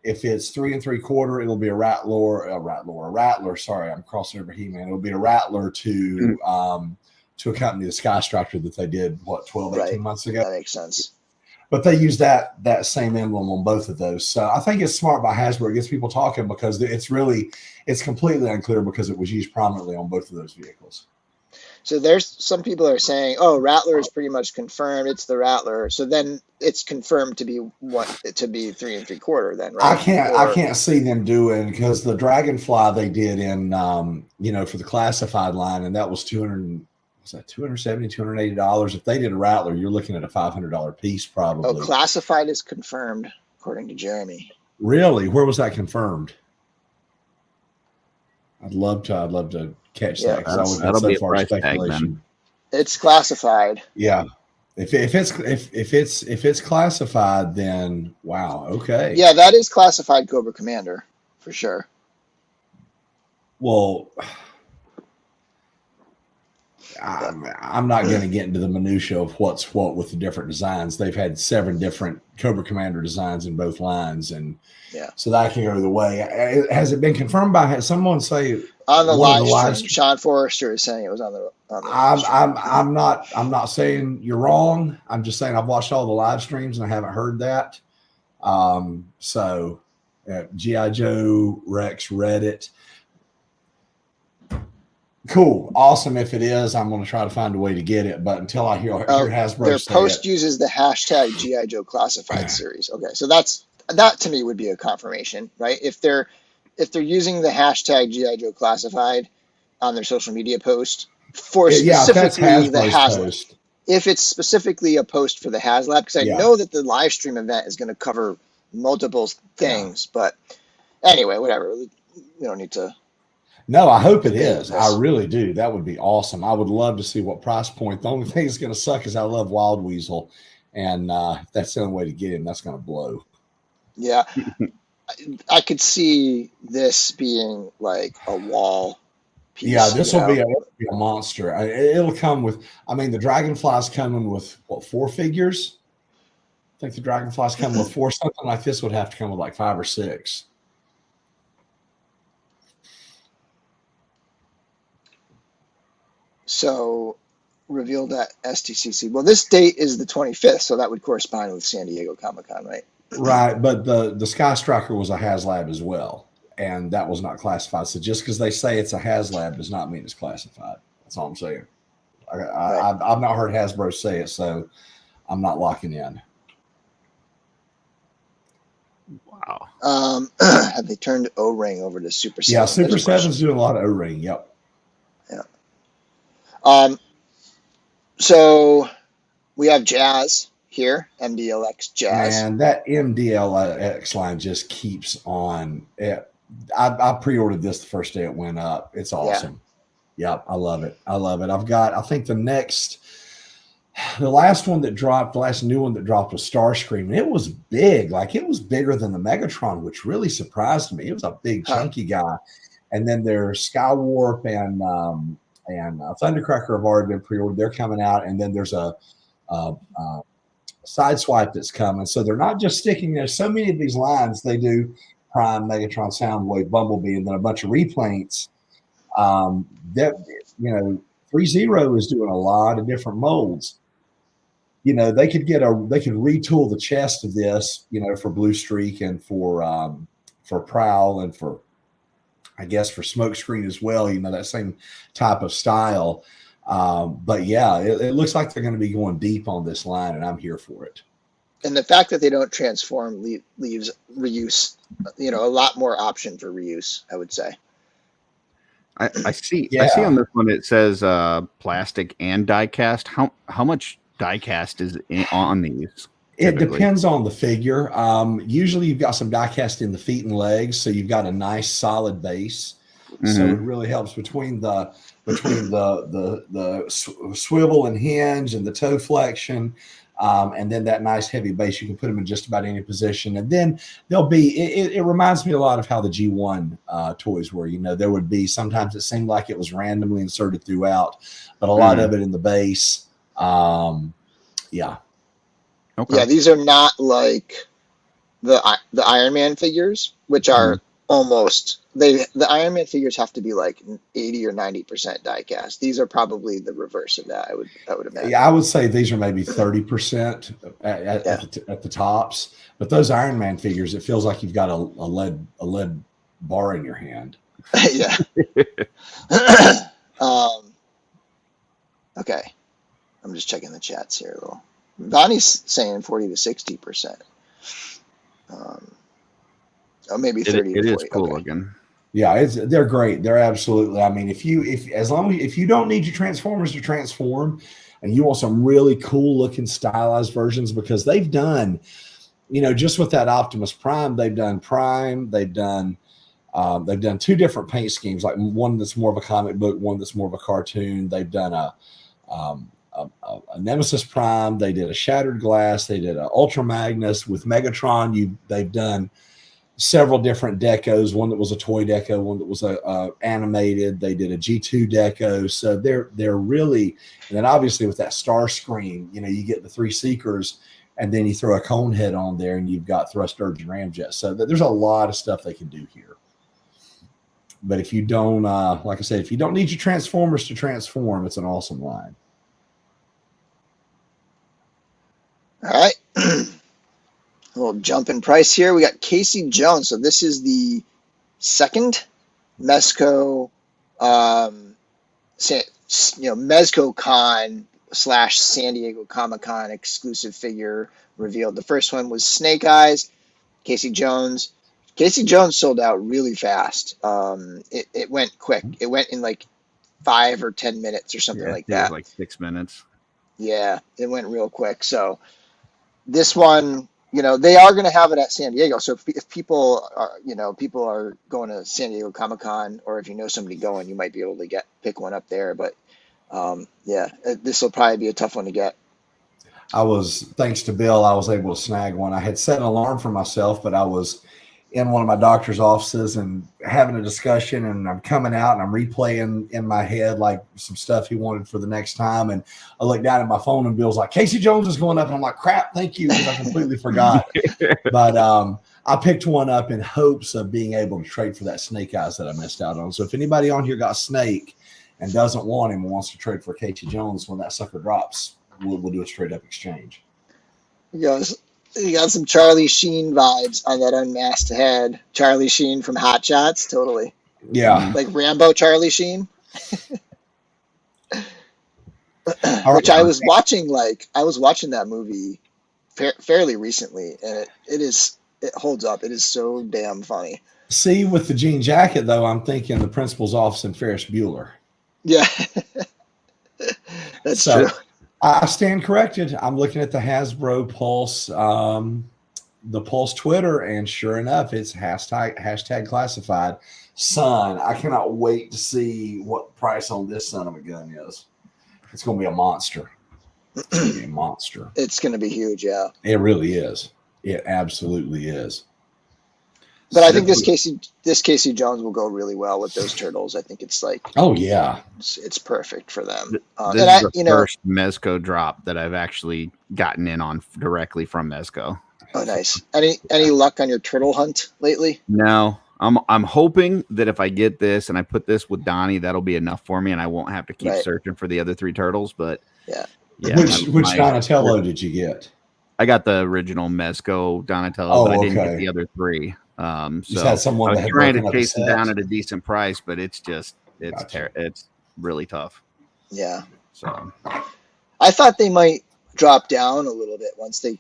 If it's 3 3/4, it'll be a Rattler. Sorry, I'm crossing over He-Man. It'll be a Rattler to accompany the Sky Striker that they did 18 months ago. That makes sense. But they use that same emblem on both of those. So I think it's smart by Hasbro. It gets people talking because it's completely unclear because it was used prominently on both of those vehicles. So there's some people are saying, oh, Rattler is pretty much confirmed. It's the Rattler. So then it's confirmed to be 3 3/4 then, right? I can't see them doing because the Dragonfly they did in for the classified line, and that was $270, $280. If they did a Rattler, you're looking at a $500 piece probably. Oh, classified is confirmed according to Jeremy. Really? Where was that confirmed? I'd love to catch that because that'll be so far a price tag, speculation. It's classified. Yeah. If it's classified, then wow, okay. Yeah, that is classified Cobra Commander for sure. Well, I'm not going to get into the minutia of what's what with the different designs. They've had 7 different Cobra Commander designs in both lines, and so that can go either way. Has it been confirmed by someone? Say on the live stream? Sean Forrester is saying it was on the. I'm not saying you're wrong. I'm just saying I've watched all the live streams and I haven't heard that. So G.I. Joe Rex Reddit. Cool. Awesome. If it is, I'm going to try to find a way to get it. But until I hear Hasbro their say post it. uses the hashtag G.I. Joe Classified series. Okay. So that to me would be a confirmation, right? If they're using the hashtag G.I. Joe Classified on their social media post for specifically the HasLab. If it's specifically a post for the HasLab, because I know that the live stream event is going to cover multiple things. But anyway, whatever. We don't need to. No, I hope it is. I really do. That would be awesome. I would love to see what price point. The only thing that's going to suck is I love Wild Weasel, and if that's the only way to get him, that's going to blow. Yeah, I could see this being like a wall piece. Yeah, this will be a monster. It'll come with. I mean, the Dragonfly's coming with 4 figures. I think the Dragonfly's coming with 4. Something like this would have to come with like 5 or 6. So revealed at SDCC. Well, this date is the 25th, so that would correspond with San Diego Comic-Con, right? Right, but the Sky Striker was a HasLab as well, and that was not classified. So just because they say it's a HasLab does not mean it's classified. That's all I'm saying. I've not heard Hasbro say it, so I'm not locking in. Wow. Have they turned O-Ring over to Super7? Yeah, Super7's doing a lot of O-Ring. Yep. Yeah. So we have Jazz here, MDLX Jazz. And that MDLX line just keeps on. I pre-ordered this the first day it went up. It's awesome. Yeah, I love it. I love it. I think the last one that dropped, the last new one that dropped was Starscream, and it was big. Like, it was bigger than the Megatron, which really surprised me. It was a big, chunky guy. And then there's Skywarp and Thundercracker have already been pre-ordered. They're coming out, and then there's a Sideswipe that's coming. So they're not just sticking there. So many of these lines, they do Prime, Megatron, Soundwave, Bumblebee, and then a bunch of repaints. That, 3-0 is doing a lot of different molds. They could retool the chest of this, for Blue Streak and for Prowl and for, I guess, for Smokescreen as well, that same type of style. But yeah, it looks like they're going to be going deep on this line, and I'm here for it. And the fact that they don't transform leaves reuse, a lot more option for reuse, I would say. I see. Yeah. I see on this one it says plastic and die cast. How much die cast is on these? It depends on the figure. Usually you've got some die cast in the feet and legs, so you've got a nice solid base. Mm-hmm. So it really helps between the swivel and hinge and the toe flexion, and then that nice heavy base. You can put them in just about any position, and then there'll be. It reminds me a lot of how the G1 toys were. There would be sometimes it seemed like it was randomly inserted throughout, but a lot of it in the base. Yeah. Okay. Yeah, these are not like the Iron Man figures, which are almost the Iron Man figures have to be like 80 or 90% die cast. These are probably the reverse of that. I would imagine. Yeah, I would say these are maybe 30% at the tops. But those Iron Man figures, it feels like you've got a lead bar in your hand. Yeah. Okay. I'm just checking the chats here a little. Bonnie's saying 40 to 60%. Maybe 30. It is cool looking. Yeah, they're great. They're absolutely. I mean, if you don't need your Transformers to transform, and you want some really cool looking stylized versions, because they've done, just with that Optimus Prime, they've done two different paint schemes, like one that's more of a comic book, one that's more of a cartoon. They've done a Nemesis Prime, they did a Shattered Glass, they did an Ultra Magnus. With Megatron, they've done several different decos, one that was a toy deco, one that was a animated. They did a G2 deco. So they're really, and then obviously with that Starscream, you get the 3 Seekers, and then you throw a cone head on there, and you've got Thrust Urge and Ramjet. So there's a lot of stuff they can do here. But if you don't, like I said, if you don't need your Transformers to transform, it's an awesome line. All right. A little jump in price here. We got Casey Jones. So this is the second Mezco, Mezco Con / San Diego Comic-Con exclusive figure revealed. The first one was Snake Eyes, Casey Jones. Casey Jones sold out really fast. It went quick. It went in like 5 or 10 minutes or something like that. Like 6 minutes. Yeah, it went real quick. So this one, they are going to have it at San Diego. So if people are going to San Diego Comic-Con, or if you know somebody going, you might be able to pick one up there. But this will probably be a tough one to get. Thanks to Bill, I was able to snag one. I had set an alarm for myself, but I was in one of my doctor's offices and having a discussion, and I'm coming out and I'm replaying in my head like some stuff he wanted for the next time. And I look down at my phone and Bill's like, Casey Jones is going up. And I'm like, crap, thank you. Because I completely forgot. But I picked one up in hopes of being able to trade for that Snake Eyes that I missed out on. So if anybody on here got Snake and doesn't want him and wants to trade for Casey Jones when that sucker drops, we'll do a straight up exchange. You got some Charlie Sheen vibes on that unmasked head. Charlie Sheen from Hot Shots, totally. Yeah. Like Rambo Charlie Sheen. Which I was watching that movie fairly recently, and it holds up. It is so damn funny. See, with the jean jacket though, I'm thinking the principal's office in Ferris Bueller. Yeah. That's true. I stand corrected. I'm looking at the Hasbro Pulse, the Pulse Twitter, and sure enough, it's hashtag classified. Son, I cannot wait to see what the price on this son of a gun is. It's going to be a monster. It's going to be a monster. It's going to be huge, yeah. It really is. It absolutely is. But I think this Casey Jones will go really well with those turtles. I think it's like, oh yeah, it's perfect for them. This is the first Mezco drop that I've actually gotten in on directly from Mezco. Oh, nice. Any luck on your turtle hunt lately? No, I'm hoping that if I get this and I put this with Donnie, that'll be enough for me, and I won't have to keep searching for the other 3 turtles. But yeah. Which Donatello did you get? I got the original Mezco Donatello, but I didn't get the other 3. So had someone I was trying to chase it down at a decent price, but it's really tough. Yeah. So I thought they might drop down a little bit once they,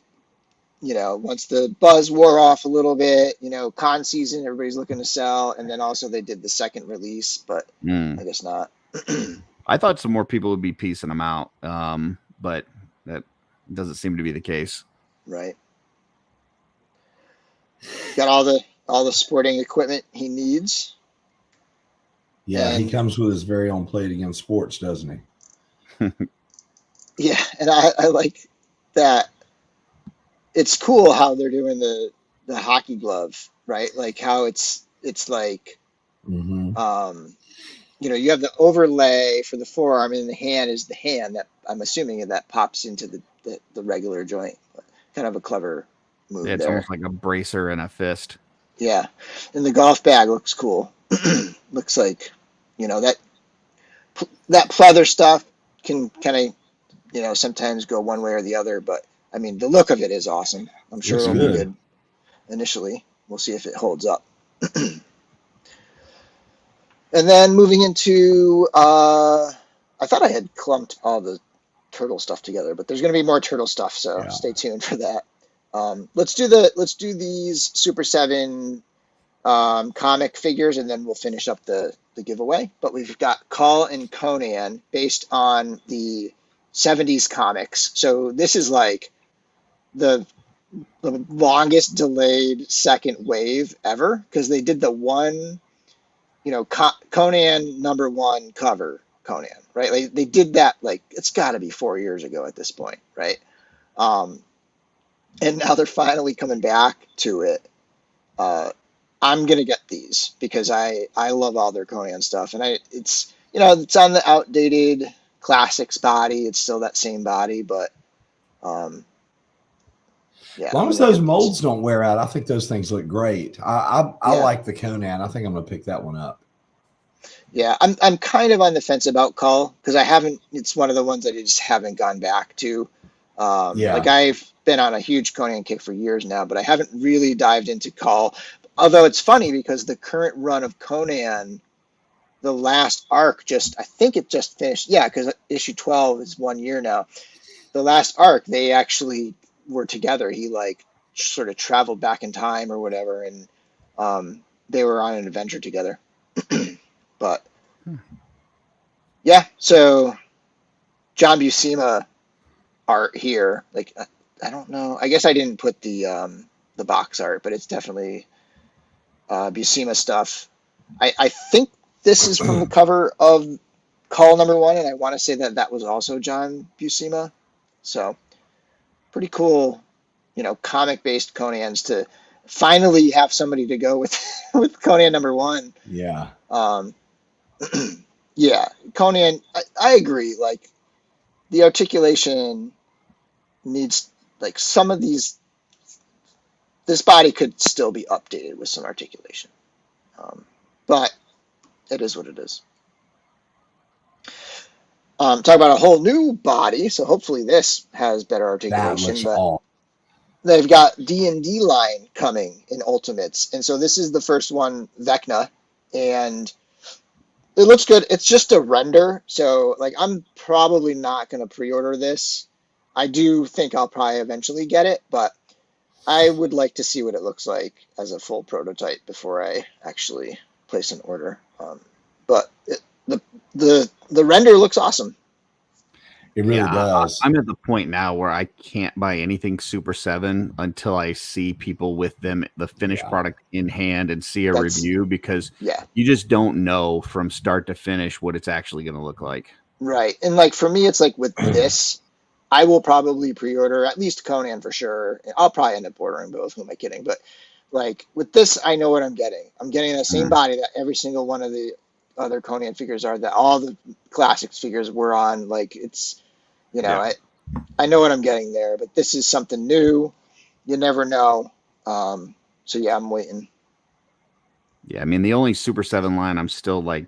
once the buzz wore off a little bit, con season, everybody's looking to sell. And then also they did the second release, but I guess not. I thought some more people would be piecing them out. But that doesn't seem to be the case. Right. Got all the sporting equipment he needs. Yeah, and he comes with his very own Play It Again Sports, doesn't he? Yeah, and I like that. It's cool how they're doing the hockey glove, right? Like how it's like, you have the overlay for the forearm, and the hand is the hand that I'm assuming that pops into the regular joint. Kind of a clever move. It's almost like a bracer and a fist. Yeah, and the golf bag looks cool. Looks like, that pleather stuff can kind of, sometimes go one way or the other. But I mean, the look of it is awesome. I'm sure it'll be good initially. We'll see if it holds up. And then moving into, I thought I had clumped all the turtle stuff together, but there's going to be more turtle stuff, so stay tuned for that. Let's do these Super7 comic figures, and then we'll finish up the giveaway. But we've got Kull and Conan based on the 70s comics. So this is like the longest delayed second wave ever, because they did the one, Conan #1 cover Conan, right? Like they did that, like it's got to be 4 years ago at this point, right? And now they're finally coming back to it. I'm gonna get these because I love all their Conan stuff, and it's on the outdated classics body. It's still that same body, but as long as those molds don't wear out, I think those things look great. I like the Conan. I think I'm gonna pick that one up. Yeah, I'm kind of on the fence about Kull because it's one of the ones that I just haven't gone back to. Like I've been on a huge Conan kick for years now, but I haven't really dived into Kull. Although it's funny because the current run of Conan, the last arc I think it just finished. Yeah, because issue 12 is 1 year now. The last arc, they actually were together. He like sort of traveled back in time or whatever, and they were on an adventure together. But yeah, so John Buscema art here. Like I don't know. I guess I didn't put the box art, but it's definitely Buscema stuff. I think this is from the cover of Kull #1, and I want to say that was also John Buscema. So pretty cool, comic-based Conans to finally have somebody to go with with Conan #1. Yeah. Yeah, Conan. I agree. Like the articulation needs like some of these. This body could still be updated with some articulation, but it is what it is. Talk about a whole new body, so hopefully this has better articulation. But they've got D&D line coming in Ultimates, and so this is the first one, Vecna, and it looks good. It's just a render, so like I'm probably not going to pre-order this. I do think I'll probably eventually get it, but I would like to see what it looks like as a full prototype before I actually place an order. But the render looks awesome. It really does. I'm at the point now where I can't buy anything Super 7 until I see people with them, the finished product in hand, and see a review, because you just don't know from start to finish what it's actually going to look like. Right. And like for me, it's like with this, I will probably pre-order at least Conan for sure. I'll probably end up ordering both. Who am I kidding? But like with this, I know what I'm getting. I'm getting the same body that every single one of the other Conan figures are, that all the classics figures were on. Like it's, you know, I know what I'm getting there, but this is something new. You never know. So yeah, I'm waiting. Yeah, I mean, the only Super 7 line I'm still like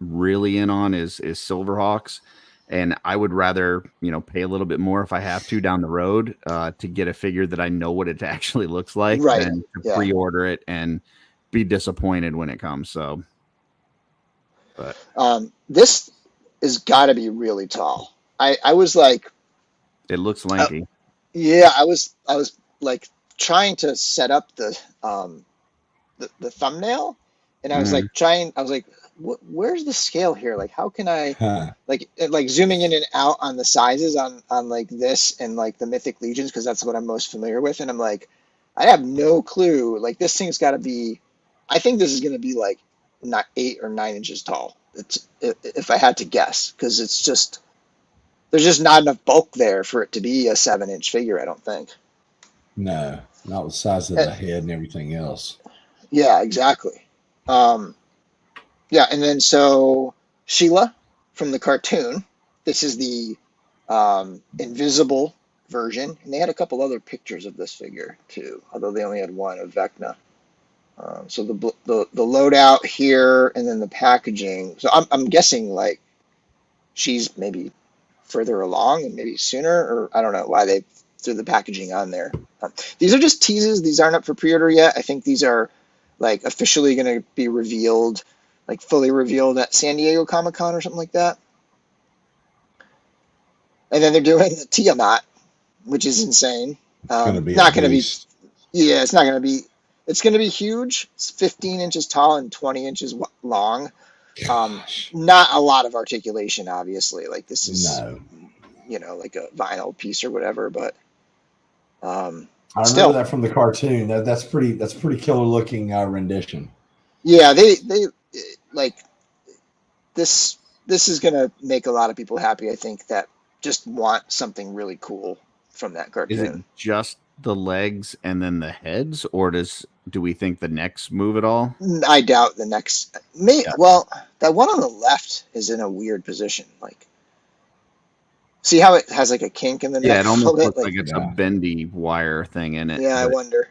really in on is Silverhawks, and I would rather, you know, pay a little bit more if I have to down the road to get a figure that I know what it actually looks like, than to pre-order it and be disappointed when it comes. So, but this has got to be really tall. I was like, it looks lanky. I was like trying to set up the thumbnail, and I was like, where's the scale here? Like, how can I like zooming in and out on the sizes on like this and like the Mythic Legions, because that's what I'm most familiar with, and I'm like, I have no clue. Like this thing's got to be, I think this is going to be like not 8 or 9 inches tall. It's, if I had to guess, because it's just, there's just not enough bulk there for it to be a 7-inch figure, I don't think. No, not the size of the head and everything else. Yeah, exactly. And then so Sheila from the cartoon. This is the invisible version, and they had a couple other pictures of this figure too, although they only had one of Vecna. So the loadout here, and then the packaging. So I'm guessing like she's maybe further along and maybe sooner, or I don't know why they threw the packaging on there. These are just teases. These aren't up for pre-order yet. I think these are like officially going to be revealed, like fully revealed at San Diego Comic-Con or something like that. And then they're doing the Tiamat, which is insane. It's not going to be. Yeah, it's not going to be. It's going to be huge. It's 15 inches tall and 20 inches long. Not a lot of articulation, obviously. Like this is, you know, like a vinyl piece or whatever. But I remember that from the cartoon. That's pretty killer looking rendition. Yeah, they like this. This is going to make a lot of people happy, I think, that just want something really cool from that cartoon. Is it just the legs and then the heads, or do we think the necks move at all? I doubt the necks. Well, that one on the left is in a weird position. Like, see how it has like a kink in the neck? Yeah, it almost looks like it's a bendy wire thing in it. Yeah, I wonder.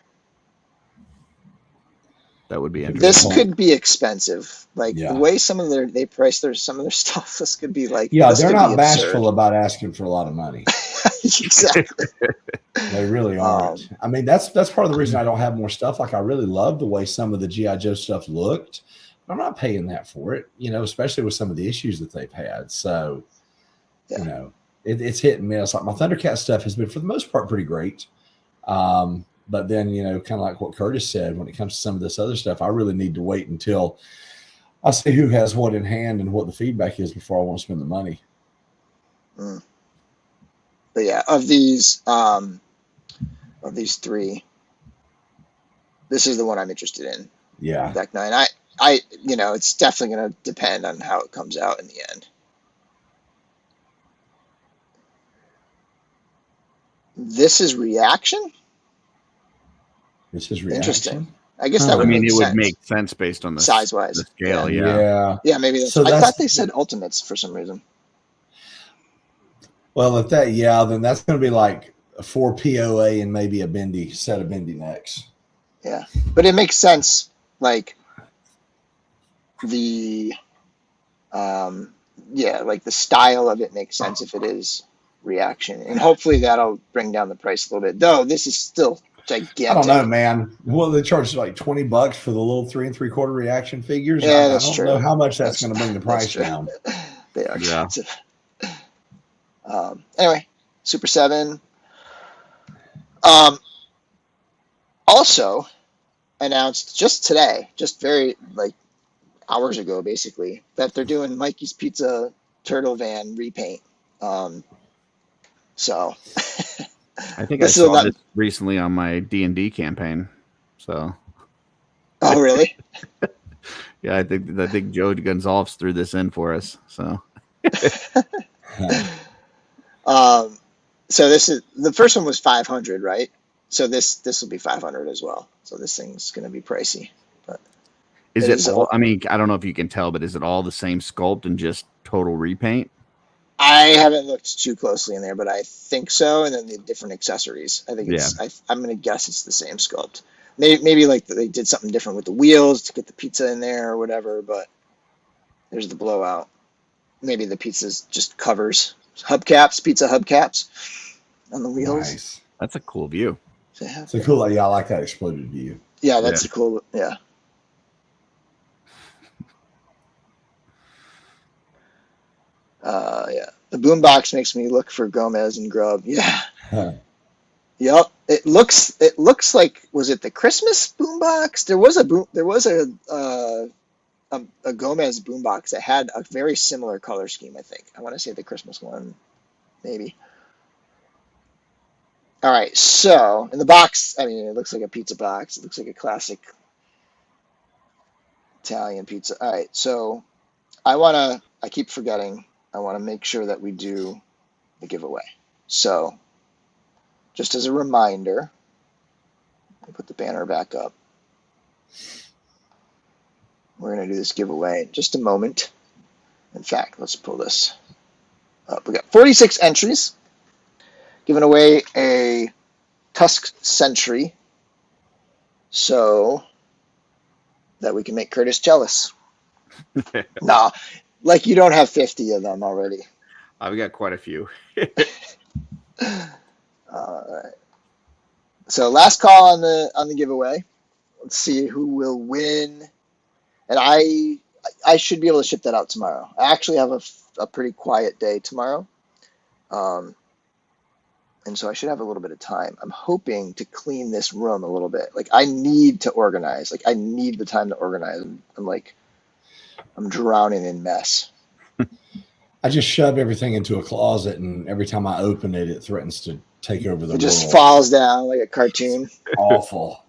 That would be interesting. This could be expensive. Like the way they price some of their stuff, this could be like, they're not bashful about asking for a lot of money. Exactly. They really aren't. I mean, that's part of the reason I don't have more stuff. Like I really love the way some of the G.I. Joe stuff looked, but I'm not paying that for it, you know, especially with some of the issues that they've had. So, you know, it's hit and miss. Like my Thundercat stuff has been for the most part pretty great. But then, you know, kind of like what Curtis said, when it comes to some of this other stuff, I really need to wait until I see who has what in hand and what the feedback is before I want to spend the money. But yeah, of these three, this is the one I'm interested in. Yeah. Vecna. And I, you know, it's definitely going to depend on how it comes out in the end. This is reaction. This is reaction. Interesting. I guess that would make sense. It would make sense based on the size-wise, the scale. Yeah, maybe that's. I thought they said ultimates for some reason. Well, if that, then that's going to be like a 4 POA and maybe a bendy set of bendy necks. Yeah, but it makes sense. Like the, like the style of it makes sense if it is reaction, and hopefully that'll bring down the price a little bit. Though this is still gigantic. I don't know, man. Well, they charge like $20 for the little 3 3/4 reaction figures. Yeah, I don't know how much that's going to bring the price down. They are expensive. Anyway, Super 7. Also announced just today, just very like hours ago, basically, that they're doing Mikey's Pizza Turtle Van repaint. So I think I saw this recently on my D&D campaign. So. Oh, really? Yeah, I think Joe Gonzalez threw this in for us. So. So this is the first one was 500, right? So this will be 500 as well. So this thing's going to be pricey. But is it all? I mean, I don't know if you can tell, but is it all the same sculpt and just total repaint? I haven't looked too closely in there, but I think so. And then the different accessories. I think it's. I'm going to guess it's the same sculpt. Maybe like they did something different with the wheels to get the pizza in there or whatever. But there's the blowout. Maybe the pizza's just covers hubcaps, pizza hubcaps on the wheels. Nice. That's a cool view. It's a cool. Yeah, I like that exploded view. Yeah, that's a cool. Yeah. Yeah. The boombox makes me look for Gomez and Grub. Yeah. Yep. It looks like, was it the Christmas boombox? There was a Gomez boombox that had a very similar color scheme, I think. I want to say the Christmas one, maybe. All right, so in the box, I mean, it looks like a pizza box. It looks like a classic Italian pizza. All right, so I keep forgetting, I want to make sure that we do the giveaway. So just as a reminder, I put the banner back up. We're going to do this giveaway in just a moment. In fact, let's pull this up. We got 46 entries, giving away a Tusk Sentry so that we can make Curtis jealous. Nah, like you don't have 50 of them already. We got quite a few. All right. So last call on the giveaway. Let's see who will win. And I should be able to ship that out tomorrow. I actually have a pretty quiet day tomorrow. And so I should have a little bit of time. I'm hoping to clean this room a little bit. Like I need to organize. Like I need the time to organize. I'm drowning in mess. I just shove everything into a closet, and every time I open it, it threatens to take over the world. It just falls down like a cartoon. Awful.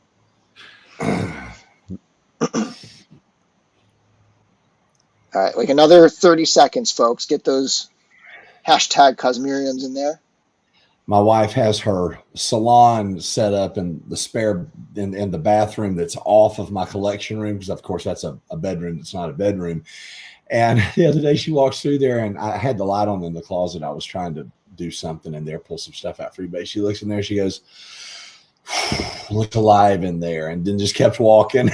All right, like another 30 seconds, folks. Get those hashtag Cosmeriums in there. My wife has her salon set up in the spare in the bathroom that's off of my collection room, because of course that's a bedroom that's not a bedroom. And the other day she walks through there, and I had the light on in the closet. I was trying to do something in there, pull some stuff out for eBay. She looks in there, she goes, "Look alive in there," and then just kept walking.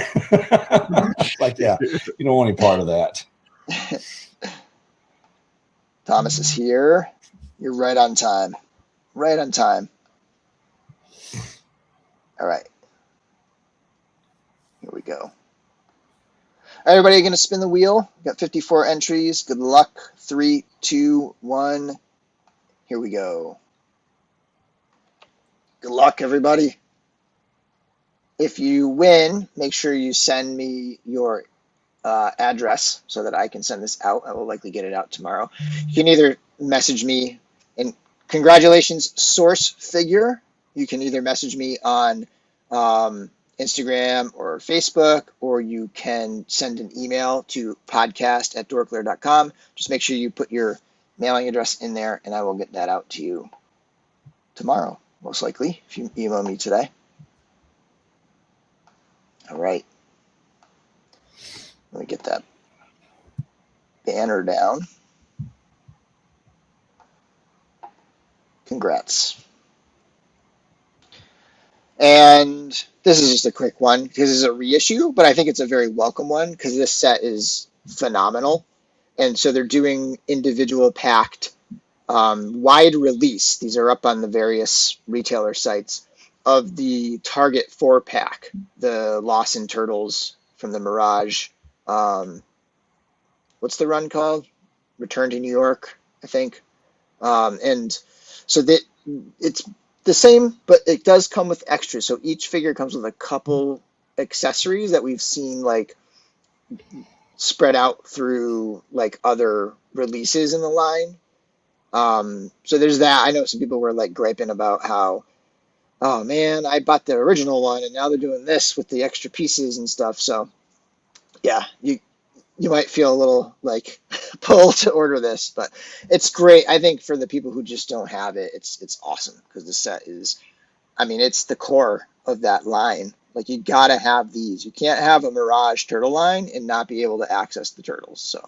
Like, yeah, you don't want any part of that. Thomas is here. You're right on time. Right on time. All right. Here we go. Everybody going to spin the wheel. We've got 54 entries. Good luck. 3, 2, 1. Here we go. Good luck, everybody. If you win, make sure you send me your address so that I can send this out. I will likely get it out tomorrow. You can either message me, and congratulations, source figure. You can either message me on Instagram or Facebook, or you can send an email to podcast@dorklair.com. Just make sure you put your mailing address in there, and I will get that out to you tomorrow, most likely, if you email me today. All right. Let me get that banner down. Congrats. And this is just a quick one because it's a reissue, but I think it's a very welcome one because this set is phenomenal. And so they're doing individual packed wide release. These are up on the various retailer sites of the Target 4-pack, the Lawson Turtles from the Mirage. What's the run called? Return to New York, I think. And so that it's the same, but it does come with extras. So each figure comes with a couple accessories that we've seen like spread out through like other releases in the line. So there's that. I know some people were like griping about how, oh man, I bought the original one and now they're doing this with the extra pieces and stuff. So yeah, you might feel a little like pulled to order this, but it's great. I think for the people who just don't have it, it's awesome because the set is, I mean, it's the core of that line. Like you gotta have these. You can't have a Mirage turtle line and not be able to access the turtles. So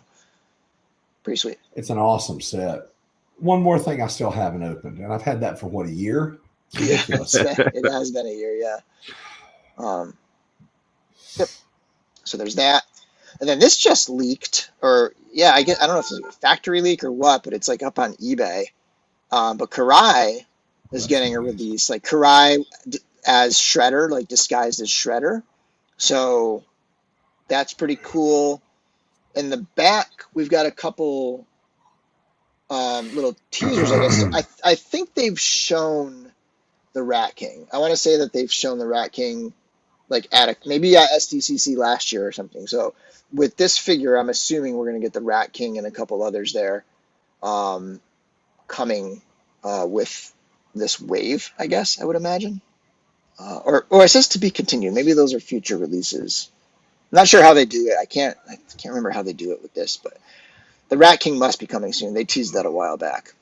pretty sweet. It's an awesome set. One more thing I still haven't opened, and I've had that for what, a year? Ridiculous. It has been a year, yeah. Yep. So there's that. And then this just leaked, or yeah, I don't know if it's a factory leak or what, but it's like up on eBay. But Karai is getting a release, like Karai as Shredder, like disguised as Shredder. So that's pretty cool. In the back, we've got a couple little teasers, I guess. I think they've shown the Rat King. I want to say that they've shown the Rat King like maybe at SDCC last year or something. So with this figure, I'm assuming we're going to get the Rat King and a couple others there coming with this wave, I guess, I would imagine. Or it says to be continued. Maybe those are future releases. I'm not sure how they do it. I can't remember how they do it with this, but the Rat King must be coming soon. They teased that a while back.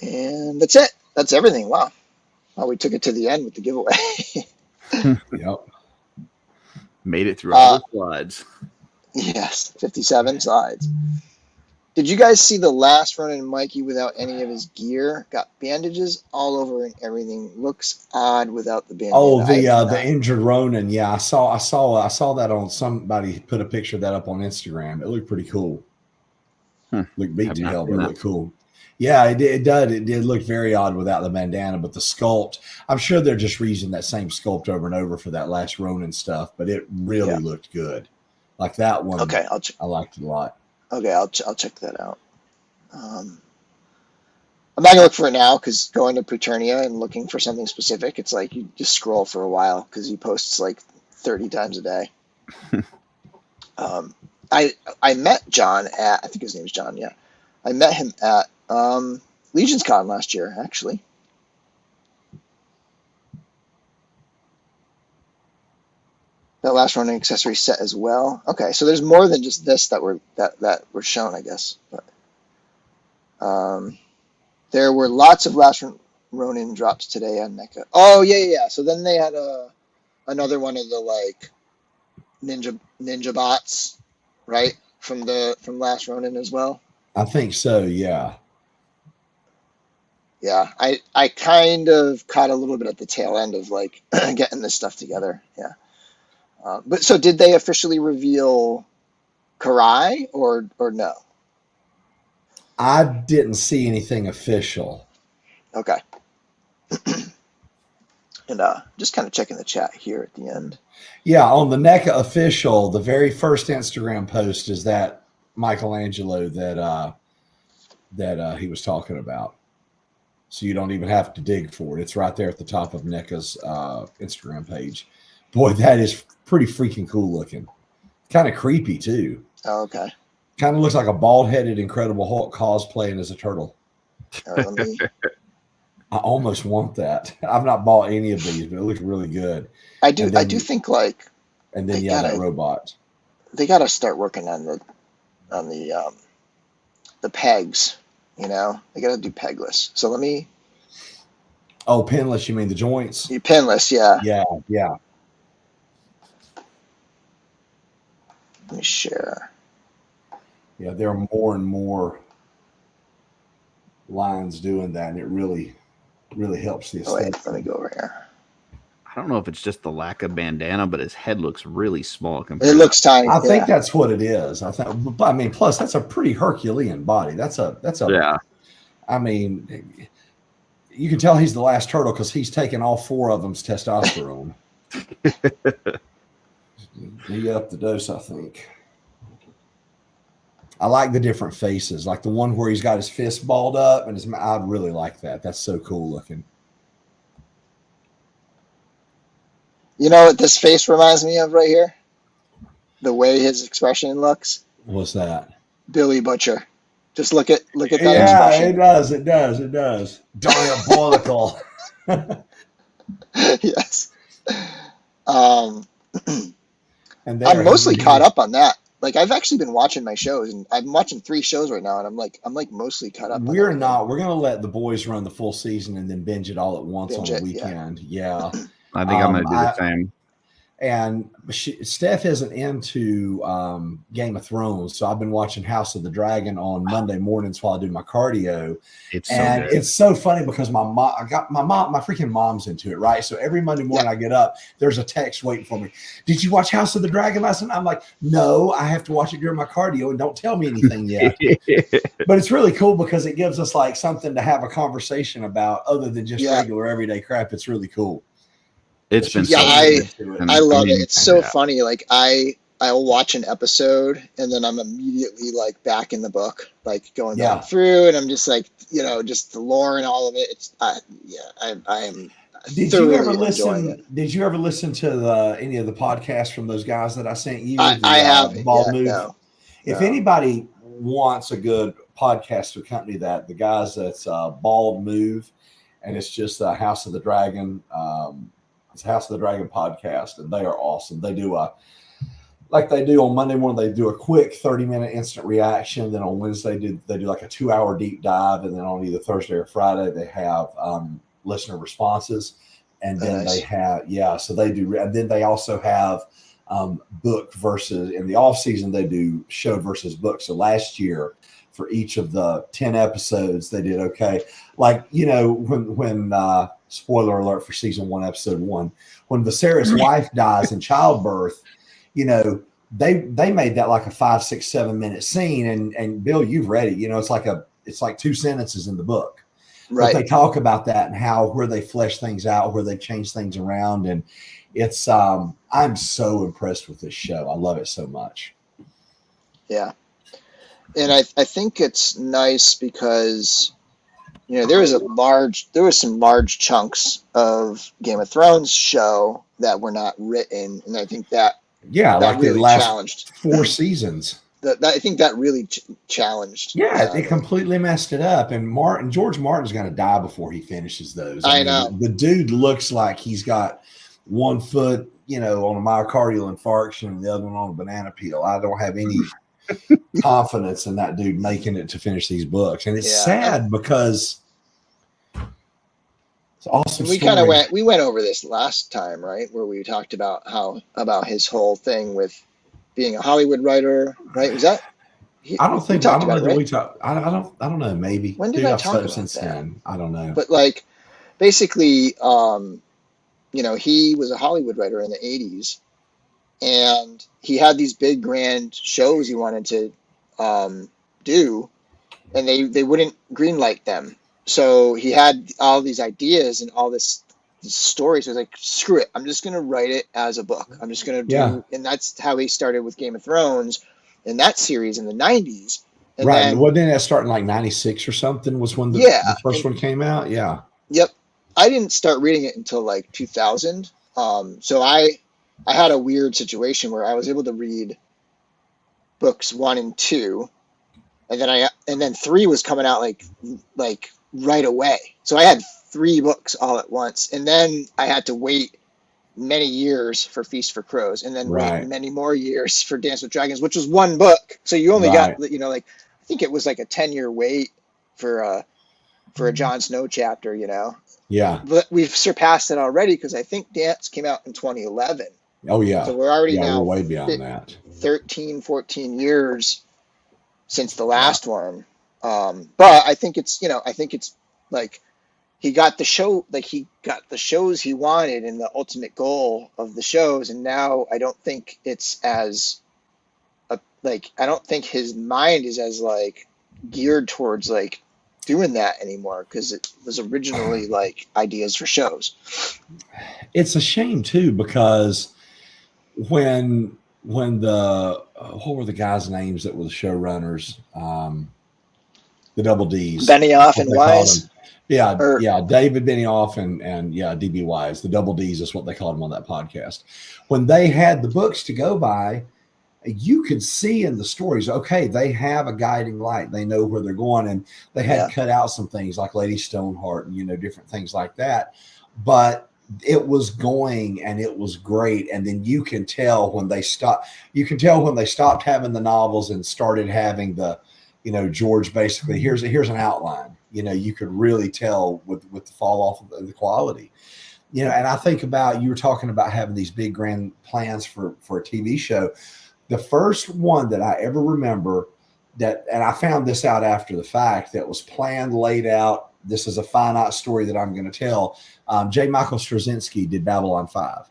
And that's it. That's everything. Wow. Oh, we took it to the end with the giveaway. Yep. Made it through all the slides. Yes, 57 slides. Did you guys see the last Ronin Mikey without any of his gear? Got bandages all over and everything. Looks odd without the bandana. Oh, the injured Ronin. Yeah, I saw that on somebody put a picture of that up on Instagram. It looked pretty cool. Looked beat to hell, but it looked cool. Yeah, it did look very odd without the bandana, but the sculpt, I'm sure they're just reusing that same sculpt over and over for that last Ronin stuff, but it really looked good. Like that one. Okay, I liked it a lot. Okay, I'll check that out. I'm not gonna look for it now because going to Preternia and looking for something specific, it's like you just scroll for a while because he posts like 30 times a day. I met John at, I think his name's John. Yeah, I met him at Legion's Con last year, actually. That last Ronin accessory set as well. Okay, so there's more than just this that were shown, I guess. But there were lots of last Ronin drops today on NECA. Oh yeah. So then they had another one of the like ninja bots, right? From last Ronin as well. I think so. Yeah. Yeah, I kind of caught a little bit at the tail end of like getting this stuff together. Yeah. But so did they officially reveal Karai or no? I didn't see anything official. Okay. And just kind of checking the chat here at the end. Yeah, on the NECA official, the very first Instagram post is that Michelangelo that he was talking about. So you don't even have to dig for it. It's right there at the top of NECA's Instagram page. Boy, that is pretty freaking cool looking. Kind of creepy too. Oh, okay. Kind of looks like a bald-headed Incredible Hulk cosplaying as a turtle. I almost want that. I've not bought any of these, but it looks really good. I do think like. And then that robot. They got to start working on the pegs. You know, they got to do pegless. So let me. Oh, pinless. You mean the joints? Pinless, yeah. Yeah. Let me share. Yeah, there are more and more lines doing that, and it really helps the aesthetic. Wait, let me go over here. I don't know if it's just the lack of bandana, but his head looks really small. It looks tiny. I think that's what it is. I mean, plus that's a pretty Herculean body. That's a. Yeah. I mean, you can tell he's the last turtle because he's taken all four of them's testosterone. He upped the dose, I think. I like the different faces, like the one where he's got his fist balled up, and I really like that. That's so cool looking. You know what this face reminds me of right here? The way his expression looks. What's that? Billy Butcher. Just look at that expression. expression. It does. Diabolical. Yes. And And I'm mostly caught up on that. Like, I've actually been watching my shows, and I'm watching 3 shows right now, and I'm like mostly caught up. We're gonna let the boys run the full season and then binge it all at once on the weekend. Yeah. I think I'm gonna do the same. And Steph isn't into Game of Thrones, so I've been watching House of the Dragon on Monday mornings while I do my cardio. It's so funny because my freaking mom's into it, right? So every Monday morning I get up, there's a text waiting for me. Did you watch House of the Dragon last night? I'm like, no, I have to watch it during my cardio, and don't tell me anything yet. But it's really cool because it gives us like something to have a conversation about other than just regular everyday crap. It's really cool. It's been I love it. It's so funny. Like I'll watch an episode and then I'm immediately like back in the book, like going back through, and I'm just like, just the lore and all of it. It's I am. Did you ever listen to any of the podcasts from those guys that I sent you? I haven't. No. If anybody wants a good podcast to accompany that, the guys that's Bald Move, and it's just House of the Dragon. It's House of the Dragon podcast, and they are awesome. They do like they do on Monday morning, they do a quick 30-minute instant reaction. Then on Wednesday, they do like a 2-hour deep dive, and then on either Thursday or Friday, they have listener responses, and then they have so they do, and then they also have book versus in the off season they do show versus book. So last year, for each of the 10 episodes, they did okay. Like when spoiler alert for season 1, episode 1, when Viserys' wife dies in childbirth, they made that like a 5, 6, 7 minute scene. And Bill, you've read it. It's like 2 sentences in the book. Right. But they talk about that and where they flesh things out, where they change things around. And it's I'm so impressed with this show. I love it so much. Yeah. And I think it's nice because there was some large chunks of Game of Thrones show that were not written, and I think that like really the last challenged 4 seasons. I think that really challenged. Yeah, it completely messed it up. And George Martin's going to die before he finishes those. I know. The dude looks like he's got one foot, on a myocardial infarction and the other one on a banana peel. I don't have any confidence in that dude making it to finish these books, and it's sad because it's awesome. We went over this last time, right, where we talked about about his whole thing with being a Hollywood writer, right? Was that? I don't know. Maybe. When did I talk about since that? then? I don't know. But like, basically, he was a Hollywood writer in the 80s. And he had these big grand shows he wanted to do, and they wouldn't greenlight them. So he had all these ideas and all this stories. So he was like, screw it, I'm just going to write it as a book. I'm just going to do, and that's how he started with Game of Thrones in that series in the 90s. And right. Well, then that started in like 96 or something was when the first one came out. Yeah. Yep. I didn't start reading it until like 2000. So I had a weird situation where I was able to read books 1 and 2, and then 3 was coming out like right away. So I had 3 books all at once, and then I had to wait many years for Feast for Crows, and then wait many more years for Dance with Dragons, which was 1 book. So you only got I think it was like a 10-year wait for a Jon Snow chapter. Yeah. But we've surpassed it already because I think Dance came out in 2011. Oh, yeah. So we're already now we're way beyond that. 13, 14 years since the last one. But I think it's like he got the shows he wanted and the ultimate goal of the shows. And now I don't think it's as I don't think his mind is as geared towards doing that anymore, because it was originally ideas for shows. It's a shame too, because when the what were the guys' names that were the showrunners? The Double D's, Benioff and Wise. David Benioff and DB Wise. The Double D's is what they called them on that podcast. When they had the books to go by, you could see in the stories, okay, they have a guiding light. They know where they're going. And they had cut out some things like Lady Stoneheart and, different things like that. But it was going and it was great. And then you can tell when they stopped having the novels and started having the, George basically, here's an outline. You could really tell with the fall off of the quality. And I think about, you were talking about having these big grand plans for a TV show. The first one that I ever remember and I found this out after the fact, that was planned, laid out. This is a finite story that I'm going to tell. J. Michael Straczynski did Babylon 5.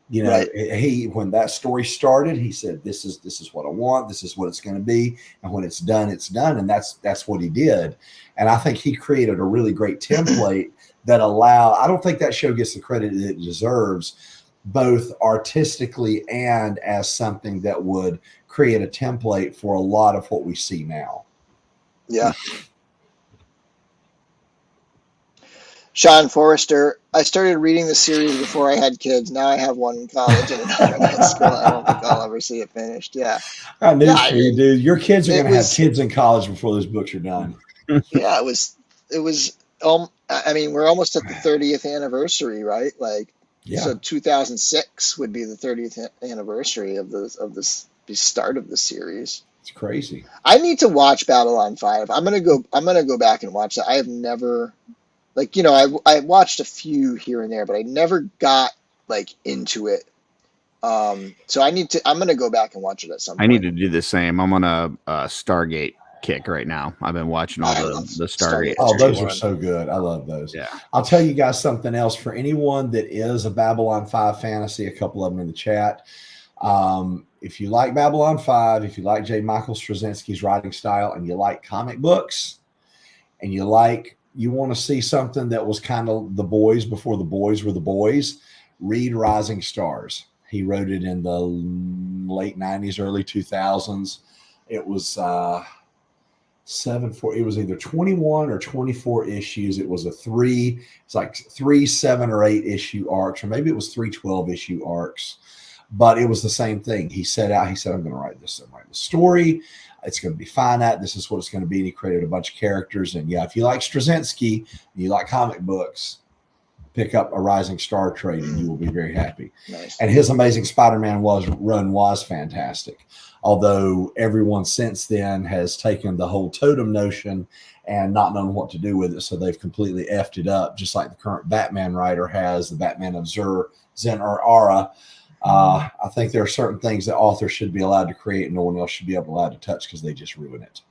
Right. When that story started, he said, this is what I want. This is what it's going to be. And when it's done, it's done. And that's what he did. And I think he created a really great template that I don't think that show gets the credit it deserves, both artistically and as something that would create a template for a lot of what we see now. Yeah. Sean Forrester, I started reading the series before I had kids. Now I have one in college and another in school. I don't think I'll ever see it finished. Yeah. I knew for you, dude. Your kids are going to have kids in college before those books are done. Yeah, it was. I mean, we're almost at the 30th anniversary, right? So 2006 would be the 30th anniversary of the start of the series. It's crazy. I need to watch Babylon 5. I'm gonna go back and watch that. I have never, I watched a few here and there, but I never got into it. So I'm gonna go back and watch it at some point. I need to do the same. I'm on a Stargate kick right now. I've been watching all the Stargate. Oh, those are so good. I love those. Yeah. I'll tell you guys something else. For anyone that is a Babylon 5 fantasy, a couple of them in the chat. If you like Babylon 5, if you like J. Michael Straczynski's writing style, and you like comic books, and you want to see something that was kind of the boys before the boys were the boys, read Rising Stars. He wrote it in the late 90s, early 2000s. It was it was either 21 or 24 issues. It was it's like 3, 7, or 8 issue arcs, or maybe it was 3 12 issue arcs. But it was the same thing. He said, I'm going to write this. I'm writing the story. It's going to be finite. This is what it's going to be. And he created a bunch of characters. And yeah, if you like Straczynski, and you like comic books, pick up a Rising Star trade and you will be very happy. Nice. And his Amazing Spider-Man run was fantastic. Although everyone since then has taken the whole totem notion and not known what to do with it. So they've completely effed it up, just like the current Batman writer has, the Batman of Zen or Aura. I think there are certain things that authors should be allowed to create and no one else should be allowed to touch because they just ruin it.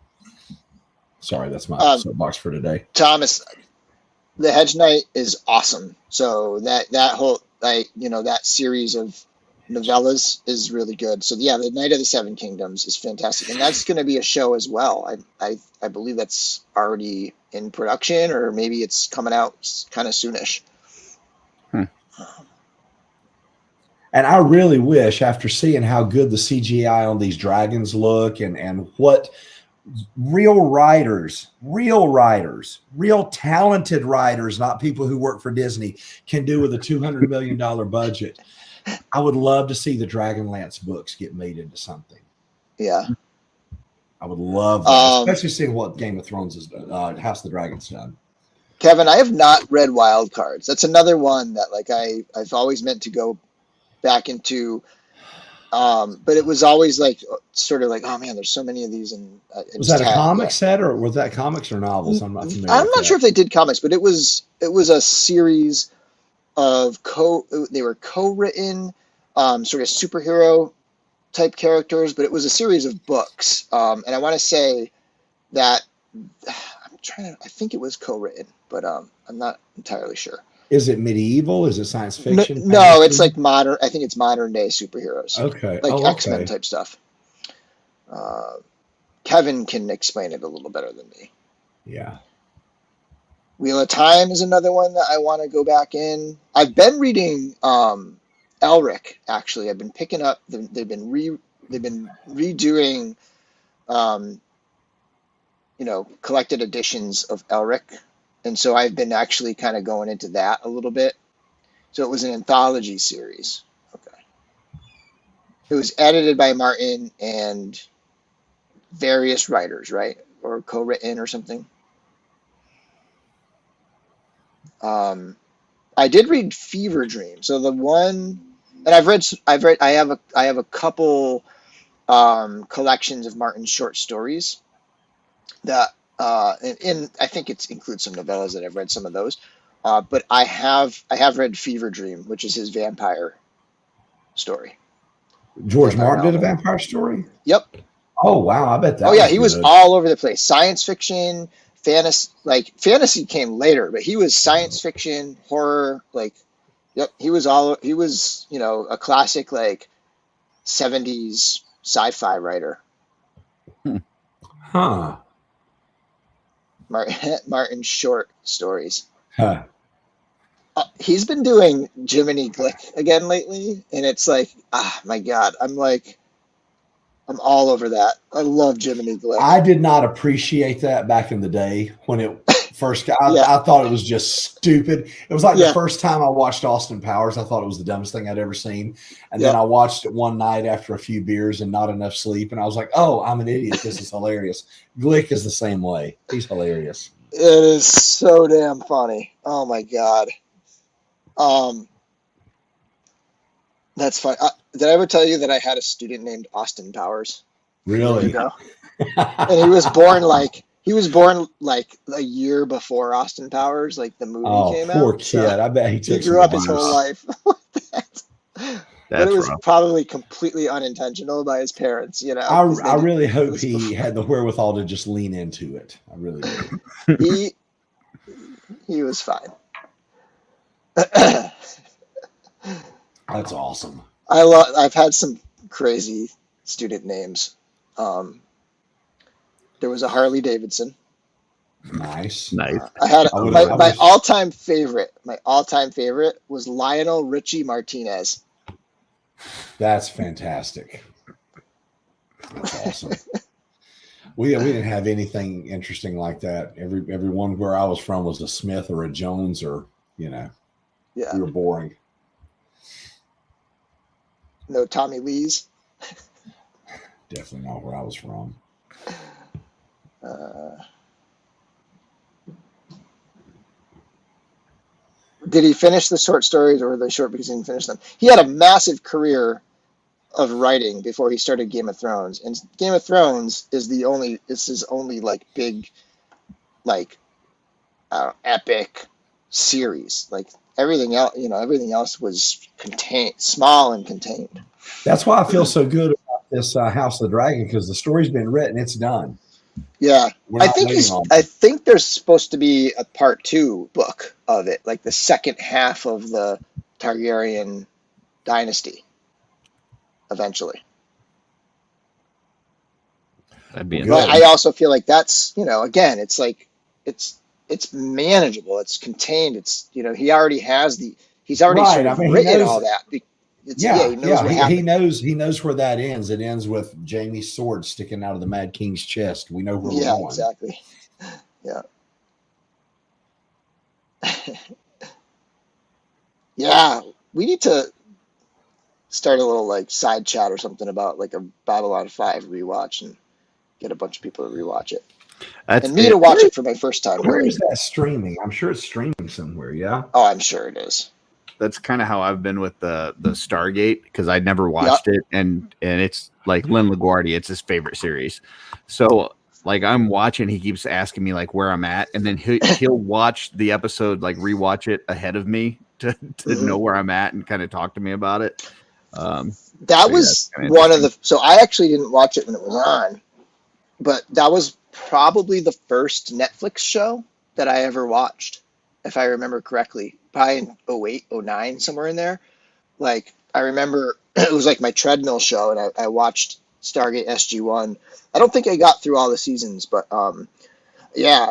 Sorry, that's my soapbox for today. Thomas, the Hedge Knight is awesome. So that whole that series of novellas is really good. So yeah, the Night of the Seven Kingdoms is fantastic, and that's going to be a show as well. I believe that's already in production, or maybe it's coming out kind of soonish. And I really wish, after seeing how good the CGI on these dragons look and what real writers, real talented writers, not people who work for Disney, can do with a $200 million budget, I would love to see the Dragonlance books get made into something. Yeah. I would love that, especially seeing what Game of Thrones has done, House of the Dragon's done. Kevin, I have not read Wild Cards. That's another one that I've always meant to go back into, but it was always sort of oh man, there's so many of these. And was that a comic set, or was that comics or novels? I'm not familiar. I'm not sure if they did comics, but it was a series of they were co-written sort of superhero type characters, but it was a series of books. And I want to say that I think it was co-written, but I'm not entirely sure. Is it medieval? Is it science fiction? No, it's modern. I think it's modern day superheroes. Okay. X-Men type stuff. Kevin can explain it a little better than me. Yeah. Wheel of Time is another one that I want to go back in. I've been reading Elric, actually. I've been picking up they've been redoing collected editions of Elric. And so I've been actually kind of going into that a little bit. So it was an anthology series. Okay. It was edited by Martin and various writers, right? Or co-written or something. I did read Fever Dream. So the one, and I have a couple collections of Martin's short stories that, and I think it includes some novellas that I've read some of those. But I have read Fever Dream, which is his vampire story. George Martin did a vampire story? Yep. Oh, wow. I bet that. Oh, yeah. He was all over the place. Science fiction, fantasy. Like, fantasy came later, but he was science fiction, horror. Like, yep. He was, you know, a classic, like, 70s sci-fi writer. Huh. Martin's short stories. Huh. He's been doing Jiminy Glick again lately, and it's like, my God, I'm all over that. I love Jiminy Glick. I did not appreciate that back in the day when it first got. I thought it was just stupid. It was like the first time I watched Austin Powers. I thought it was the dumbest thing I'd ever seen, and then I watched it one night after a few beers and not enough sleep, and I was like, "Oh, I'm an idiot. This is hilarious." Glick is the same way. He's hilarious. It is so damn funny. Oh my God. That's fun. Did I ever tell you that I had a student named Austin Powers? Really? And he was born like a year before Austin Powers, like the movie came out. Poor kid. So I bet he grew up his whole life. But it was probably completely unintentional by his parents, you know. I really hope he had the wherewithal to just lean into it. I really do. He was fine. That's awesome. I've had some crazy student names. There was a Harley Davidson. Nice. I had my all-time favorite. My all-time favorite was Lionel Richie Martinez. That's fantastic. That's awesome. We didn't have anything interesting like that. Everyone where I was from was a Smith or a Jones or, you know, we were boring. No Tommy Lees. Definitely not where I was from. Did he finish the short stories, or were they short because he didn't finish them? He had a massive career of writing before he started Game of Thrones, and Game of Thrones is his only like big, like, epic series. Like everything else was small and contained. That's why I feel so good about this House of the Dragon, because the story's been written, it's done. Yeah, I think there's supposed to be a part 2 book of it, like the second half of the Targaryen dynasty, eventually. That'd be but I also feel like that's, you know, again, it's like it's manageable, it's contained, it's, you know, he's already sort of written all that. He knows where that ends. It ends with Jaime's sword sticking out of the Mad King's chest. We know where we're going. Exactly. Yeah. Yeah, we need to start a little like side chat or something about like a Babylon 5 rewatch and get a bunch of people to rewatch it. And me to watch it for my first time. Where is that streaming? I'm sure it's streaming somewhere. Yeah. Oh, I'm sure it is. That's kind of how I've been with the Stargate, because I never watched it, and it's like Lynn LaGuardia, it's his favorite series. So like I'm watching, he keeps asking me like where I'm at, and then he'll watch the episode, like rewatch it ahead of me to know where I'm at and kind of talk to me about it. That was one of the. So I actually didn't watch it when it was on, but that was probably the first Netflix show that I ever watched, if I remember correctly. Probably in 08, 09, somewhere in there. Like, I remember it was like my treadmill show, and I watched Stargate SG-1. I don't think I got through all the seasons, but I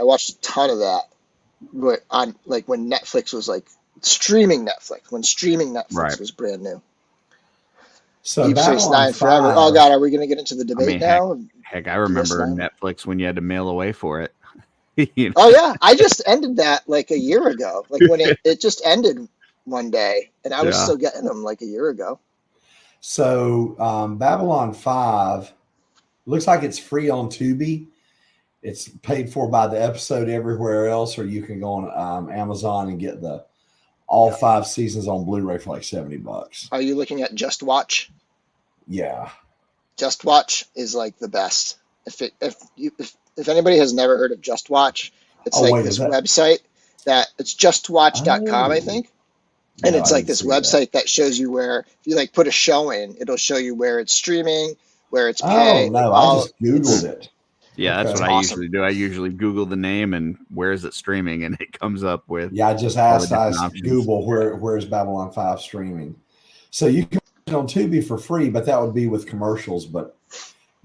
watched a ton of that. But on like when Netflix was like streaming Netflix was brand new. So Deep Space Nine forever. Oh God, are we going to get into the debate now? Heck, I remember Netflix when you had to mail away for it. You know? Oh yeah, I just ended that like a year ago. Like when it just ended one day, and I was still getting them like a year ago. So Babylon 5 looks like it's free on Tubi. It's paid for by the episode everywhere else, or you can go on Amazon and get all 5 seasons on Blu-ray for like $70. Are you looking at Just Watch? Yeah. Just Watch is like the best. If anybody has never heard of Just Watch, it's this website that it's justwatch.com, I think. And it's like this website that shows you where, if you like put a show in, it'll show you where it's streaming, where it's paid. Oh, no, I just Googled it. Yeah, that's what I usually do. I usually Google the name and where is it streaming, and it comes up with. Yeah, I just asked Google where's Babylon 5 streaming. So you can watch it on Tubi for free, but that would be with commercials. But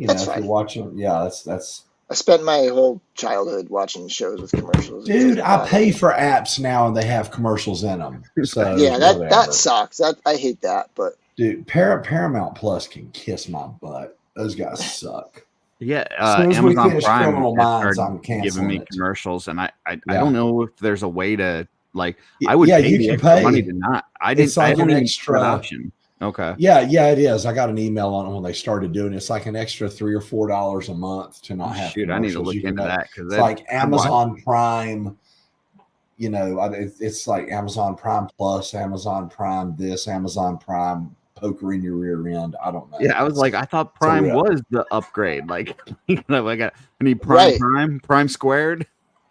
if you're watching, that's. I spent my whole childhood watching shows with commercials. Dude, I pay for apps now and they have commercials in them. So yeah, that sucks. I hate that. But dude, Paramount Plus can kiss my butt. Those guys suck. Yeah, Amazon Prime started giving me commercials, and I don't know if there's a way to I would pay the extra money to not. I don't even extra option. Okay. Yeah, it is. I got an email on it when they started doing it. It's like an extra $3 or $4 a month to not have. Shoot, I need to look into that because it's like Amazon Prime. It's like Amazon Prime Plus, Amazon Prime this, Amazon Prime poker in your rear end. I don't know. Yeah, I was like, I thought Prime was the upgrade. I need Prime squared.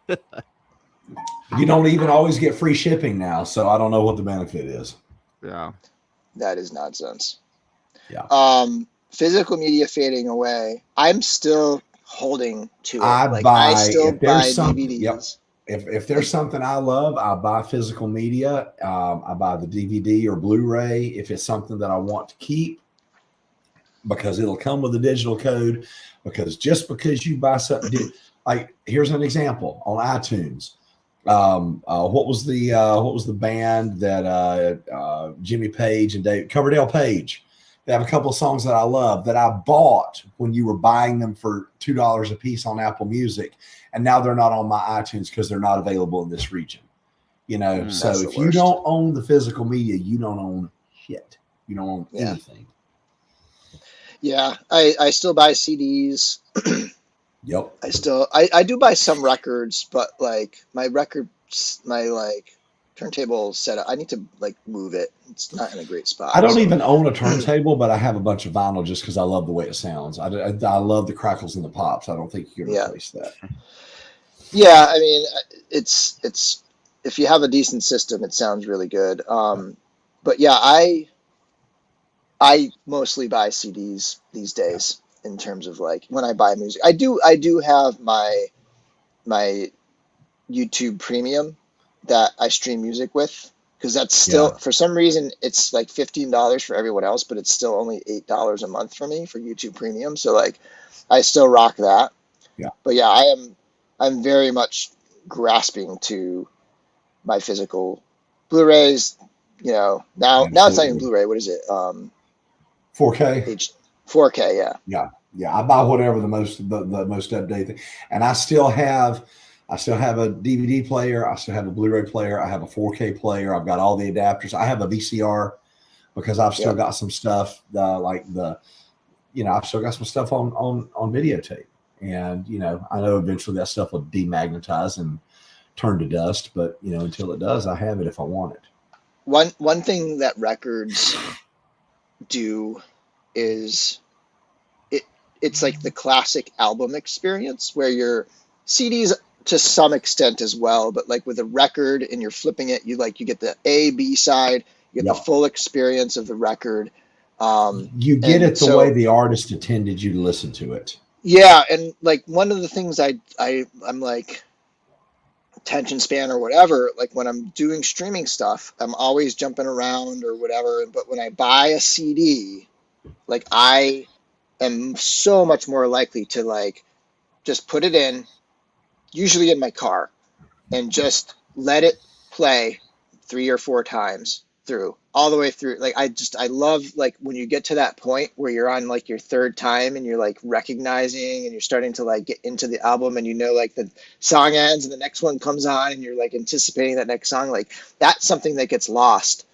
You don't even always get free shipping now, so I don't know what the benefit is. Yeah. That is nonsense. Yeah. Physical media fading away. I'm still holding to it. I still buy DVDs. Yep. If there's something I love, I buy physical media. I buy the DVD or Blu-ray if it's something that I want to keep, because it'll come with a digital code. Because just because you buy something, here's an example on iTunes. What was the band that Jimmy Page and Coverdale Page? They have a couple of songs that I love that I bought when you were buying them for $2 a piece on Apple Music, and now they're not on my iTunes because they're not available in this region. So if you don't own the physical media, you don't own shit. You don't own anything. Yeah, I still buy CDs. Yep. I do buy some records, but my turntable setup, I need to move it. It's not in a great spot. I don't even own a turntable, but I have a bunch of vinyl just because I love the way it sounds. I love the crackles and the pops. I don't think you can replace that. Yeah, I mean, it's if you have a decent system, it sounds really good. But yeah, I mostly buy CDs these days. In terms of when I buy music, I do have my YouTube Premium that I stream music with, because that's still for some reason it's like $15 for everyone else, but it's still only $8 a month for me for YouTube Premium. So I still rock that. Yeah. But yeah, I'm very much grasping to my physical Blu-rays. Now it's not even Blu-ray. What is it? 4K. 4K, yeah. I buy whatever the most updated thing, and I still have a DVD player. I still have a Blu-ray player. I have a 4K player. I've got all the adapters. I have a VCR because I've still got some stuff I've still got some stuff on videotape, and I know eventually that stuff will demagnetize and turn to dust, but until it does, I have it if I want it. One thing that records do is it's like the classic album experience where your CDs to some extent as well, but with a record and you're flipping it, you get the A, B side, you get the full experience of the record. You get it the way the artist intended you to listen to it. Yeah, and one of the things I'm attention span or whatever, when I'm doing streaming stuff, I'm always jumping around or whatever, but when I buy a CD, I am so much more likely to just put it in, usually in my car, and just let it play 3 or 4 times through, all the way through. I love when you get to that point where you're on your third time and you're recognizing and you're starting to get into the album, and the song ends and the next one comes on and you're anticipating that next song. That's something that gets lost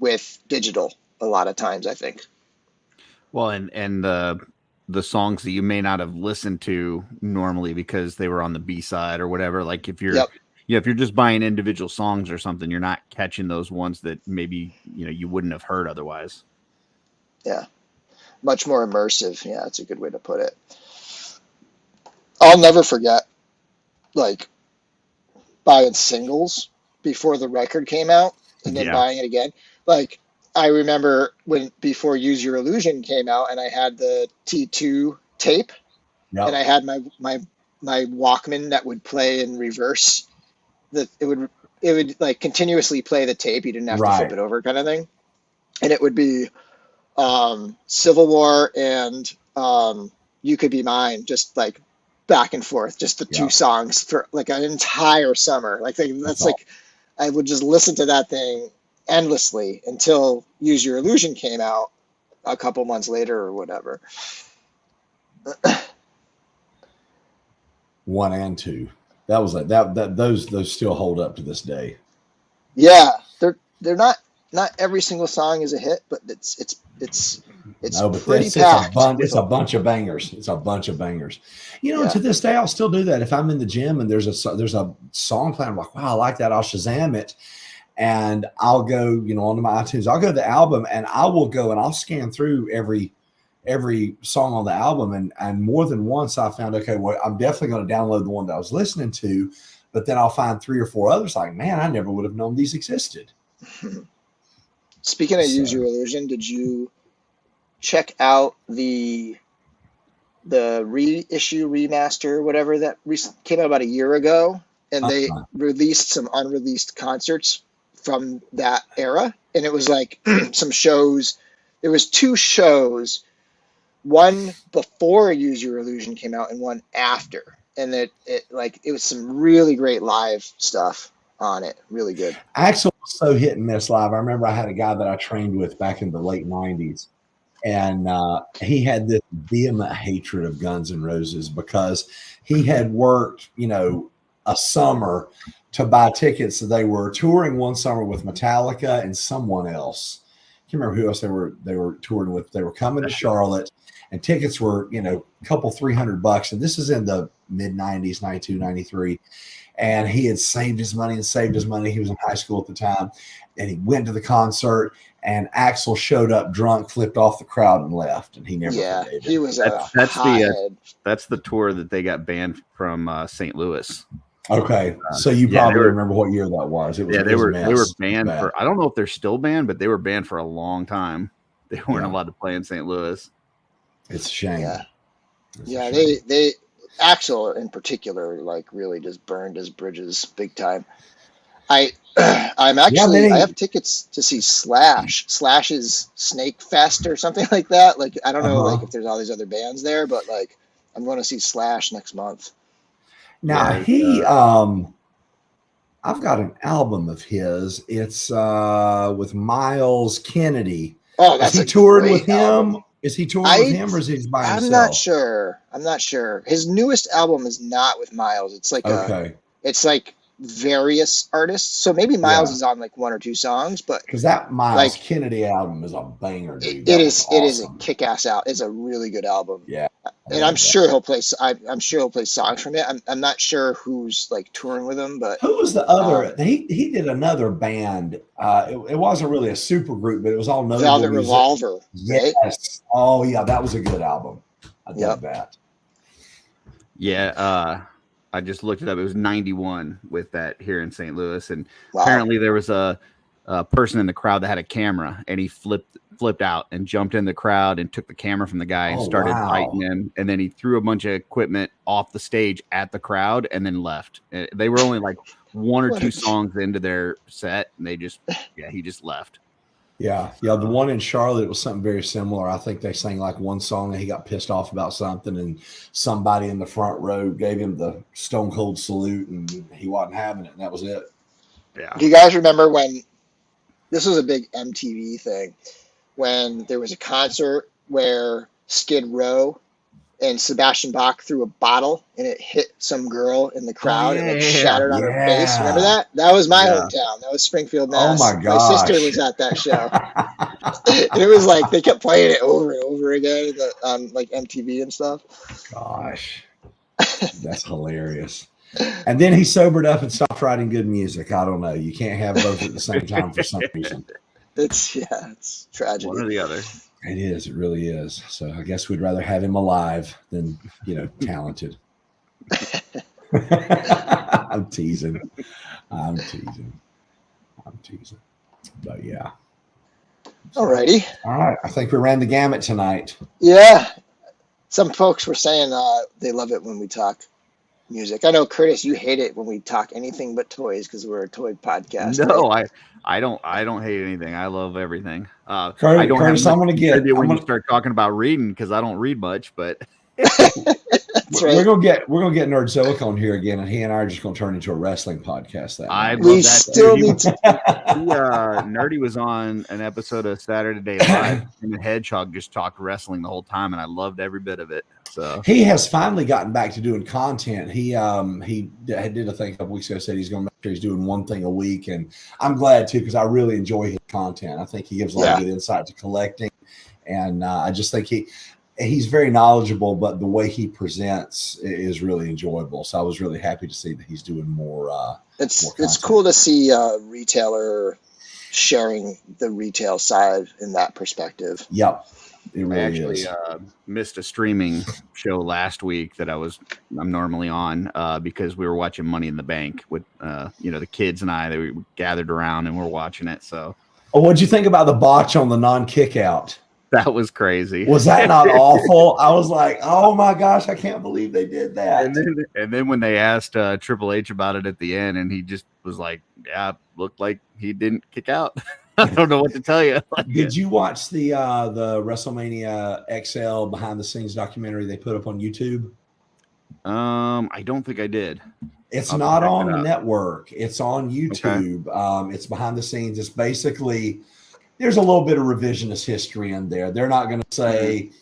with digital a lot of times, I think. Well, and the songs that you may not have listened to normally because they were on the B side or whatever. Like if you're if you're just buying individual songs or something, you're not catching those ones that maybe you wouldn't have heard otherwise. Yeah, much more immersive. Yeah, that's a good way to put it. I'll never forget, like, buying singles before the record came out and then buying it again. Like, I remember before Use Your Illusion came out, and I had the T2 tape, and I had my Walkman that would play in reverse. It would like continuously play the tape. You didn't have to flip it over, kind of thing. And it would be Civil War and You Could Be Mine, just like back and forth, just the two songs for like an entire summer. Like that's like I would just listen to that thing endlessly until Use Your Illusion came out a couple months later or whatever. 1 and 2. That was those still hold up to this day. Yeah, they're not every single song is a hit, but it's pretty packed. It's a bunch of bangers. It's a bunch of bangers. To this day, I'll still do that. If I'm in the gym and there's a song playing, I'm like, wow, I like that. I'll Shazam it. And I'll go, onto my iTunes. I'll go to the album and I will go and I'll scan through every song on the album. And more than once I found, okay, well, I'm definitely going to download the one that I was listening to, but then I'll find 3 or 4 others like, man, I never would have known these existed. Speaking of Use Your Illusion, did you check out the reissue, remaster, whatever that came out about a year ago? And they released some unreleased concerts from that era. And it was like some shows. There was 2 shows, one before Use Your Illusion came out and one after. And it was some really great live stuff on it. Really good. Axl was so hit and miss live. I remember I had a guy that I trained with back in the late 90s. And he had this vehement hatred of Guns N' Roses because he had worked, a summer to buy tickets. So they were touring one summer with Metallica and someone else. I can't remember who else they were touring with. They were coming to Charlotte, and tickets were, a couple $300. And this is in the mid 90s, 92, 93. And he had saved his money. He was in high school at the time. And he went to the concert, and Axl showed up drunk, flipped off the crowd, and left. And he never forgave it. He was that's the tour that they got banned from St. Louis. Okay, so you probably remember what year that was. They were banned for. I don't know if they're still banned, but they were banned for a long time. They weren't allowed to play in St. Louis. It's a shame. Yeah, they Axl in particular, like, really just burned his bridges big time. I have tickets to see Slash's Snake Fest or something like that. Like, I don't know, like, if there's all these other bands there, but like, I'm going to see Slash next month. Now I've got an album of his. It's with Miles Kennedy. Oh, that's he toured with him? Is he touring with him, or is he by himself? I'm not sure. His newest album is not with Miles. It's like it's like various artists. So maybe Miles is on like 1 or 2 songs, but because that Miles Kennedy album is a banger, dude. It is a kick-ass out. It's a really good album. Yeah. And I'm sure he'll play songs from it. I'm not sure who's like touring with him, but who was the other? He did another band. It wasn't really a super group, but it was all notable. Velvet Revolver. Yes. Right? Oh yeah, that was a good album. I love that. Yeah. I just looked it up. It was 91 with that here in St. Louis, and apparently there was a person in the crowd that had a camera, and he flipped out and jumped in the crowd and took the camera from the guy and started fighting him, and then he threw a bunch of equipment off the stage at the crowd and then left. They were only like 1 or 2 songs into their set, and he just left. Yeah. The one in Charlotte was something very similar. I think they sang like one song and he got pissed off about something, and somebody in the front row gave him the stone cold salute, and he wasn't having it, and that was it. Yeah. Do you guys remember when this was a big MTV thing, when there was a concert where Skid Row and Sebastian Bach threw a bottle and it hit some girl in the crowd and like yeah. shattered on her face. Remember that? That was my hometown. That was Springfield, Oh Mass. my My gosh. sister was at that show. And it was like they kept playing it over and over again on like MTV and stuff. Gosh, that's hilarious. And then he sobered up and stopped writing good music. I don't know. You can't have both at the same time for some reason. It's tragedy. One or the other. It is. It really is. So I guess we'd rather have him alive than, talented. I'm teasing. But yeah. Alrighty. All right. I think we ran the gamut tonight. Yeah. Some folks were saying they love it when we talk music. I know, Curtis, you hate it when we talk anything but toys because we're a toy podcast. No, right? I don't hate anything. I love everything. Curtis, I don't Curtis, have I'm going to get when you start talking about reading because I don't read much, but That's right. We're gonna get Nerd Silicone here again, and he and I are just gonna turn into a wrestling podcast. That we still need to. Nerdy was on an episode of Saturday Night Live, and the Hedgehog just talked wrestling the whole time, and I loved every bit of it. So he has finally gotten back to doing content. He did a thing a couple weeks ago. Said he's gonna make sure he's doing one thing a week, and I'm glad too because I really enjoy his content. I think he gives a lot of good insight to collecting, and I just think he's very knowledgeable, but the way he presents is really enjoyable. So I was really happy to see that he's doing more. It's cool to see a retailer sharing the retail side in that perspective. Yep, it really I actually is. Missed a streaming show last week that I'm normally on because we were watching Money in the Bank with the kids and I. We gathered around and we're watching it. So, what'd you think about the botch on the non-kick out? That was crazy. Was that not awful? I was like, oh my gosh, I can't believe they did that. And then when they asked Triple H about it at the end, and he just was like, yeah, looked like he didn't kick out. I don't know what to tell you. Did you watch the WrestleMania XL behind the scenes documentary they put up on YouTube? I don't think I did. It's not on the network. It's on YouTube. Okay. It's behind the scenes. It's basically, there's a little bit of revisionist history in there. They're not going to say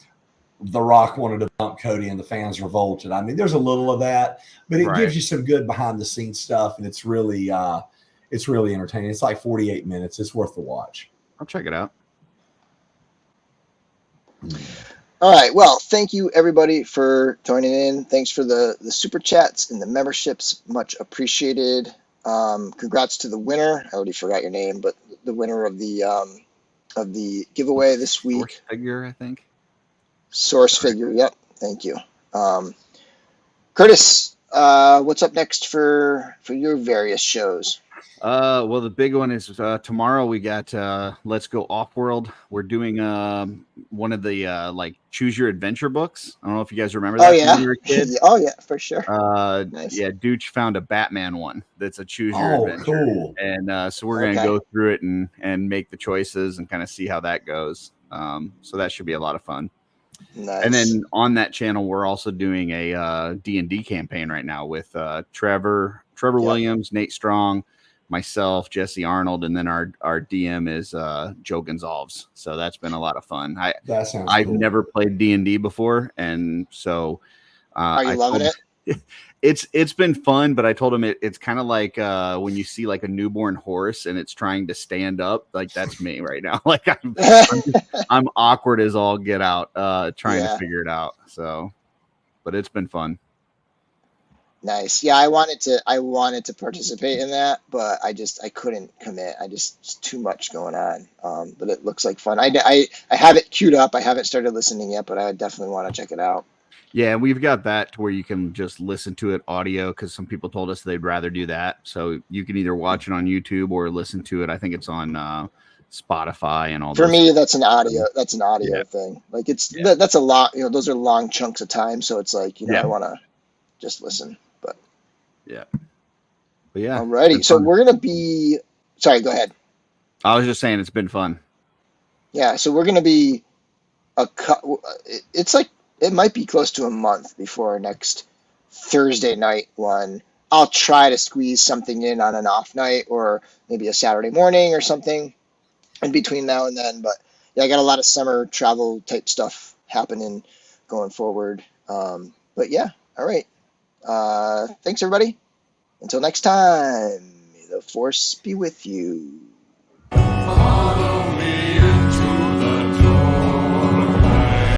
The Rock wanted to bump Cody and the fans revolted. I mean, there's a little of that, but it gives you some good behind the scenes stuff, and it's really entertaining. It's like 48 minutes. It's worth the watch. I'll check it out. All right. Well, thank you everybody for joining in. Thanks for the super chats and the memberships. Much appreciated. Congrats to the winner. I already forgot your name, but the winner of the giveaway this week. Source Figure, I think. Source Figure. Yep. Thank you. Curtis, what's up next for your various shows? Well, the big one is tomorrow we got Let's Go Off-World. We're doing one of the like Choose Your Adventure books. I don't know if you guys remember that when you were a kid. Oh yeah, for sure. Nice. Yeah, Dooch found a Batman one that's a Choose Your Adventure. Cool. And so we're gonna go through it and make the choices and kind of see how that goes. So that should be a lot of fun. Nice. And then on that channel, we're also doing a D&D campaign right now with Trevor Williams, Nate Strong, myself, Jesse Arnold, and then our DM is Joe Gonzalez. So that's been a lot of fun. I've never played D&D before, and so are you loving it? It's been fun, but I told him it's kind of like when you see like a newborn horse and it's trying to stand up. Like that's me right now. Like I'm awkward as all get out, trying to figure it out. So, but it's been fun. Nice. Yeah, I wanted to participate in that, but I couldn't commit. It's too much going on. But it looks like fun. I have it queued up. I haven't started listening yet, but I definitely want to check it out. Yeah, we've got that to where you can just listen to it audio because some people told us they'd rather do that. So you can either watch it on YouTube or listen to it. I think it's on Spotify and all. For me, that's an audio thing. Like that's a lot. Those are long chunks of time. So it's like I want to just listen. But yeah. Alrighty. So we're gonna be. Sorry. Go ahead. I was just saying it's been fun. Yeah. So we're gonna be it's like. It might be close to a month before our next Thursday night one. I'll try to squeeze something in on an off night or maybe a Saturday morning or something in between now and then. But yeah, I got a lot of summer travel type stuff happening going forward. But yeah, all right. Thanks, everybody. Until next time, may the force be with you.